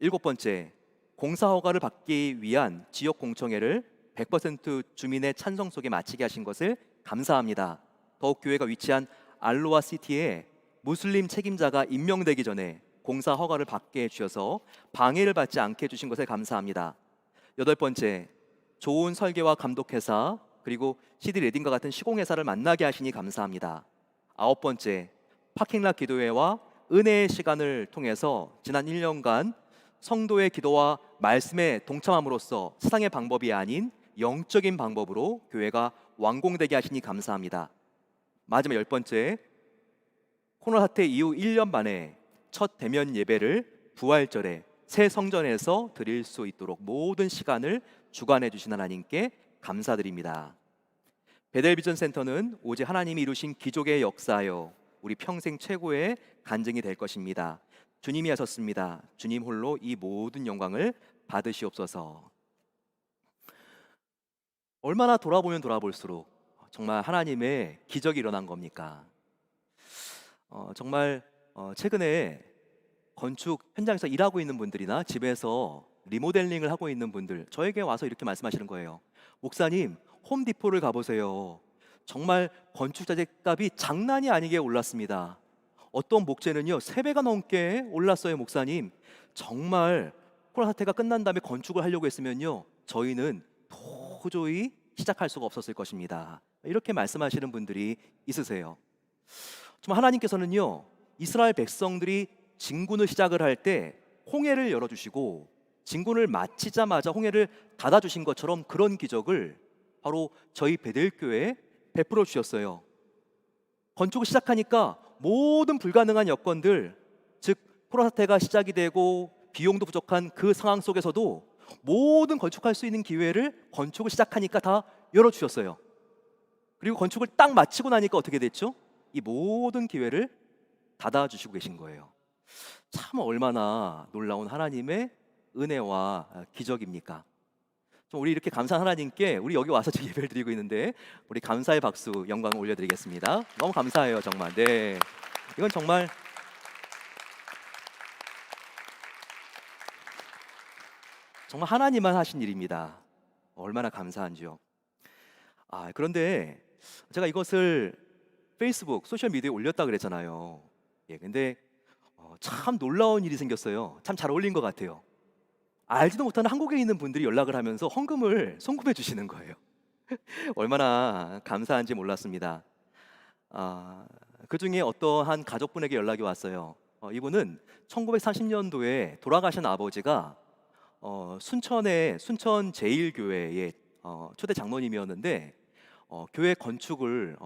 7번째, 공사 허가를 받기 위한 지역 공청회를 100% 주민의 찬성 속에 마치게 하신 것을 감사합니다. 더욱 교회가 위치한 알로아 시티에 무슬림 책임자가 임명되기 전에 공사 허가를 받게 해주셔서 방해를 받지 않게 해주신 것을 감사합니다. 8번째, 좋은 설계와 감독회사 그리고 CD 레딩과 같은 시공회사를 만나게 하시니 감사합니다. 9번째, 파킹락 기도회와 은혜의 시간을 통해서 지난 1년간 성도의 기도와 말씀에 동참함으로써 세상의 방법이 아닌 영적인 방법으로 교회가 완공되게 하시니 감사합니다. 마지막 10번째, 코로나 사태 이후 1년 만에 첫 대면 예배를 부활절에 새 성전에서 드릴 수 있도록 모든 시간을 주관해 주신 하나님께 감사드립니다. 베델비전 센터는 오직 하나님이 이루신 기적의 역사요 우리 평생 최고의 간증이 될 것입니다. 주님이 하셨습니다. 주님 홀로 이 모든 영광을 받으시옵소서. 얼마나 돌아보면 돌아볼수록 정말 하나님의 기적이 일어난 겁니까? 정말 최근에 건축 현장에서 일하고 있는 분들이나 집에서 리모델링을 하고 있는 분들 저에게 와서 이렇게 말씀하시는 거예요. 목사님, 홈디포를 가보세요. 정말 건축 자재 값이 장난이 아니게 올랐습니다. 어떤 목재는요 3배가 넘게 올랐어요. 목사님, 정말 코로나 사태가 끝난 다음에 건축을 하려고 했으면요 저희는 도저히 시작할 수가 없었을 것입니다. 이렇게 말씀하시는 분들이 있으세요. 정말 하나님께서는요 이스라엘 백성들이 진군을 시작을 할 때 홍해를 열어주시고 진군을 마치자마자 홍해를 닫아주신 것처럼 그런 기적을 바로 저희 베델교회에 베풀어 주셨어요. 건축을 시작하니까 모든 불가능한 여건들, 즉 코로나 사태가 시작이 되고 비용도 부족한 그 상황 속에서도 모든 건축할 수 있는 기회를 건축을 시작하니까 다 열어주셨어요. 그리고 건축을 딱 마치고 나니까 어떻게 됐죠? 이 모든 기회를 닫아주시고 계신 거예요. 참 얼마나 놀라운 하나님의 은혜와 기적입니까? 좀 우리 이렇게 감사한 하나님께 우리 여기 와서 지금 예배를 드리고 있는데 우리 감사의 박수 영광을 올려드리겠습니다. 너무 감사해요 정말. 네, 이건 정말 하나님만 하신 일입니다. 얼마나 감사한지요. 그런데 제가 이것을 페이스북 소셜 미디어에 올렸다 그랬잖아요. 근데 참 놀라운 일이 생겼어요. 참 잘 어울린 것 같아요. 알지도 못하는 한국에 있는 분들이 연락을 하면서 헌금을 송금해 주시는 거예요. 얼마나 감사한지 몰랐습니다. 그 중에 어떠한 가족분에게 연락이 왔어요. 이분은 1930년도에 돌아가신 아버지가 순천의 순천 제일교회의 초대 장로님이었는데 교회 건축을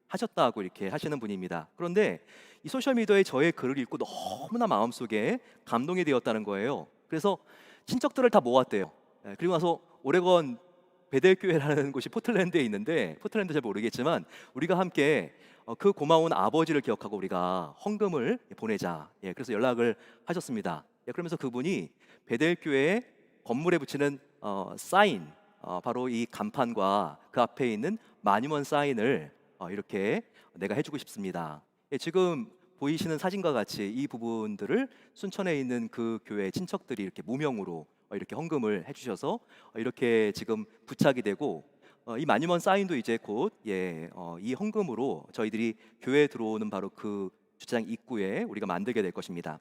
하셨다고 이렇게 하시는 분입니다. 그런데 이 소셜미디어에 저의 글을 읽고 너무나 마음속에 감동이 되었다는 거예요. 그래서 친척들을 다 모았대요. 그리고 나서 오레곤 베델교회라는 곳이 포틀랜드에 있는데, 포틀랜드 잘 모르겠지만 우리가 함께 그 고마운 아버지를 기억하고 우리가 헌금을 보내자. 그래서 연락을 하셨습니다. 그러면서 그분이 베델교회 건물에 붙이는 사인, 바로 이 간판과 그 앞에 있는 마뉴먼 사인을 이렇게 내가 해주고 싶습니다. 지금 보이시는 사진과 같이 이 부분들을 순천에 있는 그 교회 친척들이 이렇게 무명으로 이렇게 헌금을 해주셔서 이렇게 지금 부착이 되고, 이 마뉴먼 사인도 이제 곧 이 헌금으로 저희들이 교회에 들어오는 바로 그 주차장 입구에 우리가 만들게 될 것입니다.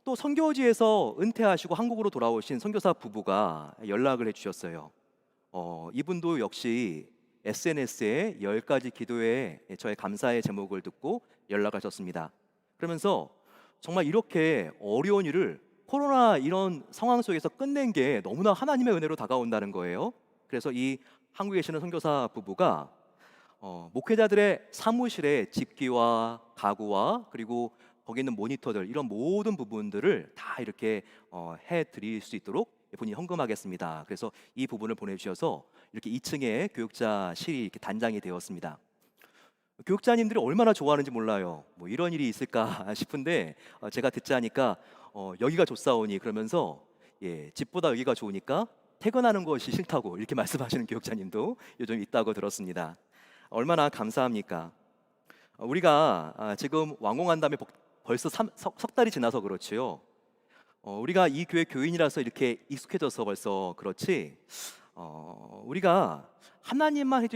또 선교지에서 은퇴하시고 한국으로 돌아오신 선교사 부부가 연락을 해주셨어요. 이분도 역시 SNS에 10가지 기도에 저의 감사의 제목을 듣고 연락하셨습니다. 그러면서 정말 이렇게 어려운 일을 코로나 이런 상황 속에서 끝낸 게 너무나 하나님의 은혜로 다가온다는 거예요. 그래서 이 한국에 계시는 선교사 부부가 목회자들의 사무실에 집기와 가구와 그리고 거기 있는 모니터들, 이런 모든 부분들을 다 이렇게 해드릴 수 있도록 본인이 헌금하겠습니다. 그래서 이 부분을 보내주셔서 이렇게 2층에 교육자실이 이렇게 단장이 되었습니다. 교육자님들이 얼마나 좋아하는지 몰라요. 뭐 이런 일이 있을까 싶은데 제가 듣자니까 여기가 좋사오니, 그러면서 집보다 여기가 좋으니까 퇴근하는 것이 싫다고 이렇게 말씀하시는 교육자님도 요즘 있다고 들었습니다. 얼마나 감사합니까? 우리가 지금 완공한 다음에 벌써 석 달이 지나서 그렇지요. 우리가 이 교회 교인이라서 이렇게 익숙해져서 벌써 그렇지. 우리가 하나님만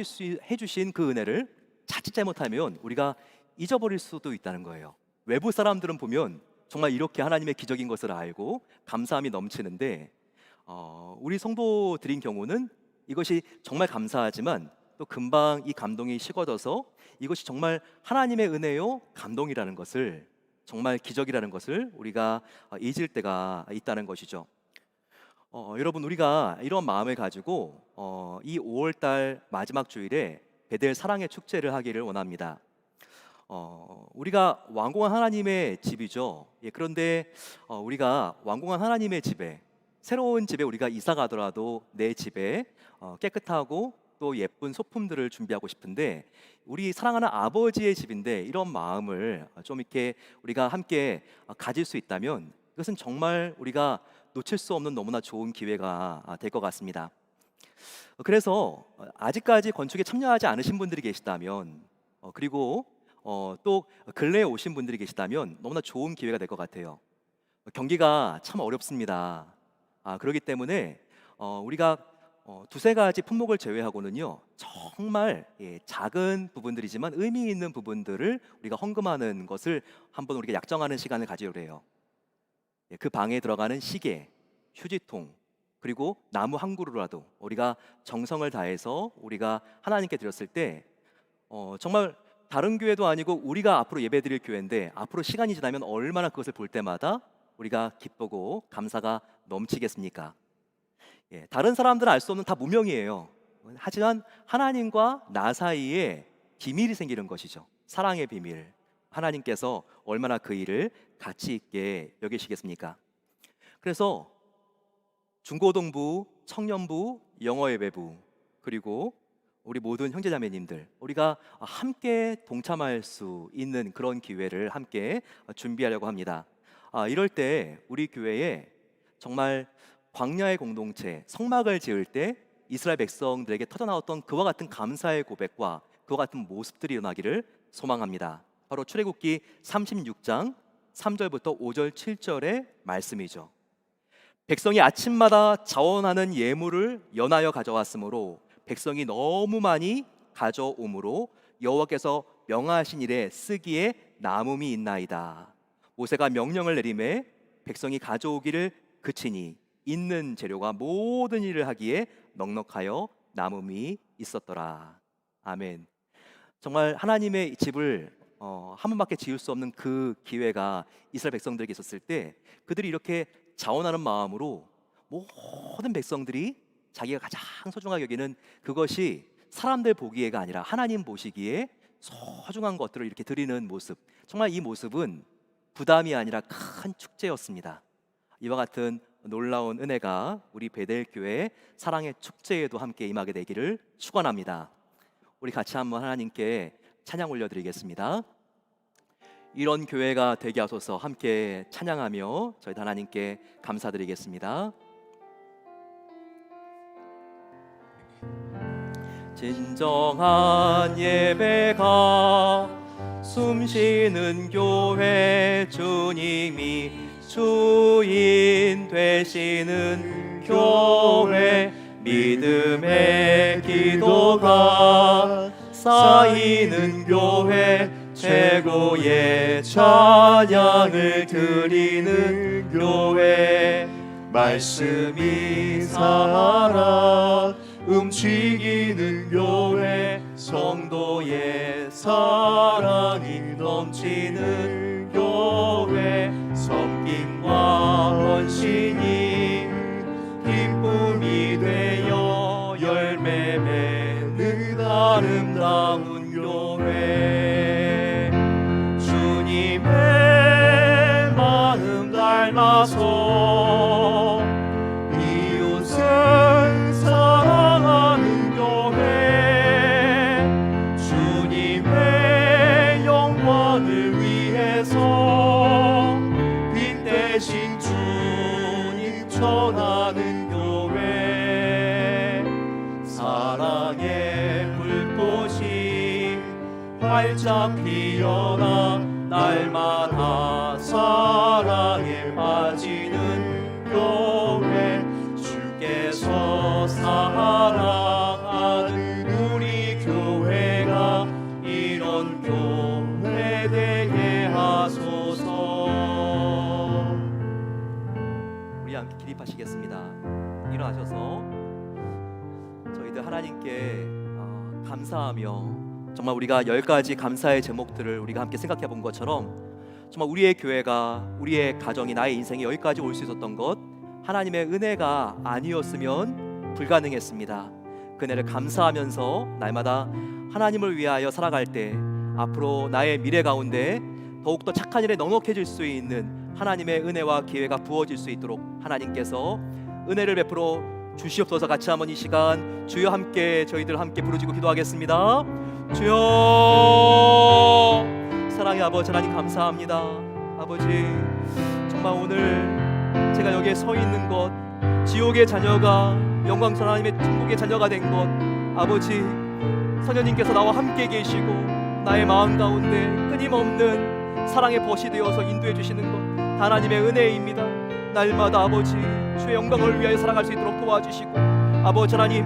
해주신 그 은혜를 자칫 잘못하면 우리가 잊어버릴 수도 있다는 거예요. 외부 사람들은 보면 정말 이렇게 하나님의 기적인 것을 알고 감사함이 넘치는데 우리 성도들인 경우는 이것이 정말 감사하지만 또 금방 이 감동이 식어져서 이것이 정말 하나님의 은혜요 감동이라는 것을, 정말 기적이라는 것을 우리가 잊을 때가 있다는 것이죠. 여러분, 우리가 이런 마음을 가지고 이 5월달 마지막 주일에 베델 사랑의 축제를 하기를 원합니다. 우리가 완공한 하나님의 집이죠. 그런데 우리가 완공한 하나님의 집에, 새로운 집에 우리가 이사 가더라도 내 집에 깨끗하고 또 예쁜 소품들을 준비하고 싶은데, 우리 사랑하는 아버지의 집인데 이런 마음을 좀 이렇게 우리가 함께 가질 수 있다면 이것은 정말 우리가 놓칠 수 없는 너무나 좋은 기회가 될 것 같습니다. 그래서 아직까지 건축에 참여하지 않으신 분들이 계시다면, 그리고 또 근래에 오신 분들이 계시다면 너무나 좋은 기회가 될 것 같아요. 경기가 참 어렵습니다. 그렇기 때문에 우리가 두세 가지 품목을 제외하고는요, 정말 작은 부분들이지만 의미 있는 부분들을 우리가 헌금하는 것을 한번 우리가 약정하는 시간을 가지려고 해요. 그 방에 들어가는 시계, 휴지통, 그리고 나무 한 그루라도 우리가 정성을 다해서 우리가 하나님께 드렸을 때 정말 다른 교회도 아니고 우리가 앞으로 예배드릴 교회인데, 앞으로 시간이 지나면 얼마나 그것을 볼 때마다 우리가 기쁘고 감사가 넘치겠습니까? 다른 사람들은 알 수 없는 다 무명이에요. 하지만 하나님과 나 사이에 비밀이 생기는 것이죠. 사랑의 비밀. 하나님께서 얼마나 그 일을 가치 있게 여기시겠습니까? 그래서 중고등부, 청년부, 영어예배부, 그리고 우리 모든 형제자매님들, 우리가 함께 동참할 수 있는 그런 기회를 함께 준비하려고 합니다. 이럴 때 우리 교회에 정말 광야의 공동체, 성막을 지을 때 이스라엘 백성들에게 터져나왔던 그와 같은 감사의 고백과 그와 같은 모습들이 일어나기를 소망합니다. 바로 출애굽기 36장 3절부터 5절 7절의 말씀이죠. 백성이 아침마다 자원하는 예물을 연하여 가져왔으므로 백성이 너무 많이 가져오므로 여호와께서 명하신 일에 쓰기에 남음이 있나이다. 모세가 명령을 내리매 백성이 가져오기를 그치니 있는 재료가 모든 일을 하기에 넉넉하여 남음이 있었더라. 아멘. 정말 하나님의 집을 한 번밖에 지을 수 없는 그 기회가 이스라엘 백성들에게 있었을 때, 그들이 이렇게 자원하는 마음으로 모든 백성들이 자기가 가장 소중하게 여기는 그것이 사람들 보기에가 아니라 하나님 보시기에 소중한 것들을 이렇게 드리는 모습, 정말 이 모습은 부담이 아니라 큰 축제였습니다. 이와 같은 놀라운 은혜가 우리 베델 교회 사랑의 축제에도 함께 임하게 되기를 축원합니다. 우리 같이 한번 하나님께 찬양 올려드리겠습니다. 이런 교회가 되게 하소서. 함께 찬양하며 저희 하나님께 감사드리겠습니다. 진정한 예배가 숨쉬는 교회, 주님이 주인 되시는 교회, 믿음의 기도가 쌓이는 교회, 최고의 찬양을 드리는 교회, 말씀이 살아 움직이는 교회, 성도의 사랑이 넘치는 교회, 섬김과 헌신이 기쁨이 되어 열매 맺는 아름다운 교회, 주님의 마음 닮아서 이웃을 사랑하는 교회, 주님의 영광을 위해서 빛 대신 주님 전하는 교회, 사랑의 불꽃이 활짝 피어나 날마다 사랑에 빠지는 교회, 주께서 사랑하는 우리 교회가 이런 교회 되게 하소서. 우리 함께 기립하시겠습니다. 일어나셔서 저희들 하나님께 감사하며 정말 우리가 10가지 감사의 제목들을 우리가 함께 생각해 본 것처럼 정말 우리의 교회가, 우리의 가정이, 나의 인생이 여기까지 올 수 있었던 것 하나님의 은혜가 아니었으면 불가능했습니다. 그 은혜를 감사하면서 날마다 하나님을 위하여 살아갈 때 앞으로 나의 미래 가운데 더욱더 착한 일에 넉넉해질 수 있는 하나님의 은혜와 기회가 부어질 수 있도록 하나님께서 은혜를 베풀어 주시옵소서. 같이 한번 이 시간 주여 함께 저희들 함께 부르짖고 기도하겠습니다. 주여, 사랑의 아버지 하나님 감사합니다. 아버지, 정말 오늘 제가 여기에 서 있는 것, 지옥의 자녀가 영광스러운 하나님의 천국의 자녀가 된 것, 아버지 성령님께서 나와 함께 계시고 나의 마음 가운데 끊임없는 사랑의 벗이 되어서 인도해 주시는 것 다 하나님의 은혜입니다. 날마다 아버지 주의 영광을 위하여 살아갈 수 있도록 도와주시고, 아버지 하나님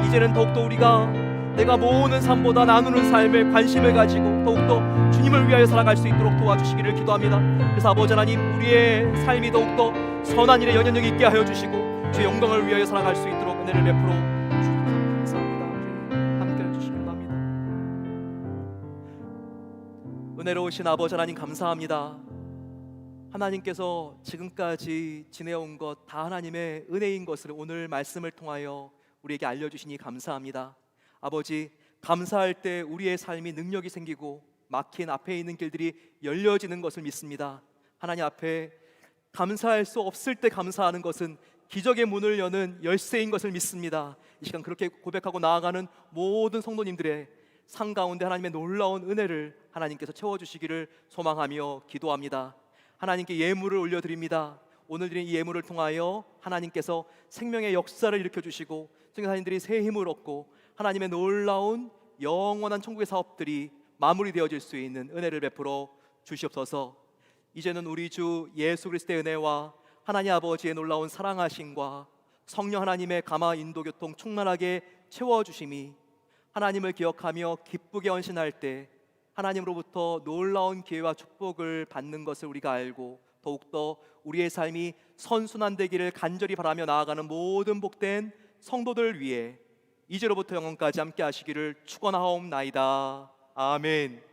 이제는 더욱더 우리가 내가 모으는 삶보다 나누는 삶에 관심을 가지고 더욱더 주님을 위하여 살아갈 수 있도록 도와주시기를 기도합니다. 그래서 아버지 하나님 우리의 삶이 더욱더 선한 일에 연연력 있게 하여 주시고 주의 영광을 위하여 살아갈 수 있도록 은혜를 베풀어 주셔서 감사합니다. 함께 해주시기 바랍니다. 은혜로우신 아버지 하나님 감사합니다. 하나님께서 지금까지 지내온 것 다 하나님의 은혜인 것을 오늘 말씀을 통하여 우리에게 알려주시니 감사합니다. 아버지, 감사할 때 우리의 삶이 능력이 생기고 막힌 앞에 있는 길들이 열려지는 것을 믿습니다. 하나님 앞에 감사할 수 없을 때 감사하는 것은 기적의 문을 여는 열쇠인 것을 믿습니다. 이 시간 그렇게 고백하고 나아가는 모든 성도님들의 삶 가운데 하나님의 놀라운 은혜를 하나님께서 채워주시기를 소망하며 기도합니다. 하나님께 예물을 올려드립니다. 오늘 드린 이 예물을 통하여 하나님께서 생명의 역사를 일으켜주시고 성교사님들이 새 힘을 얻고 하나님의 놀라운 영원한 천국의 사업들이 마무리되어질 수 있는 은혜를 베풀어 주시옵소서. 이제는 우리 주 예수 그리스도의 은혜와 하나님 아버지의 놀라운 사랑하심과 성령 하나님의 감화 인도 교통 충만하게 채워주심이 하나님을 기억하며 기쁘게 헌신할 때 하나님으로부터 놀라운 기회와 축복을 받는 것을 우리가 알고 더욱더 우리의 삶이 선순환 되기를 간절히 바라며 나아가는 모든 복된 성도들 위해 이제로부터 영원까지 함께 하시기를 축원하옵나이다. 아멘.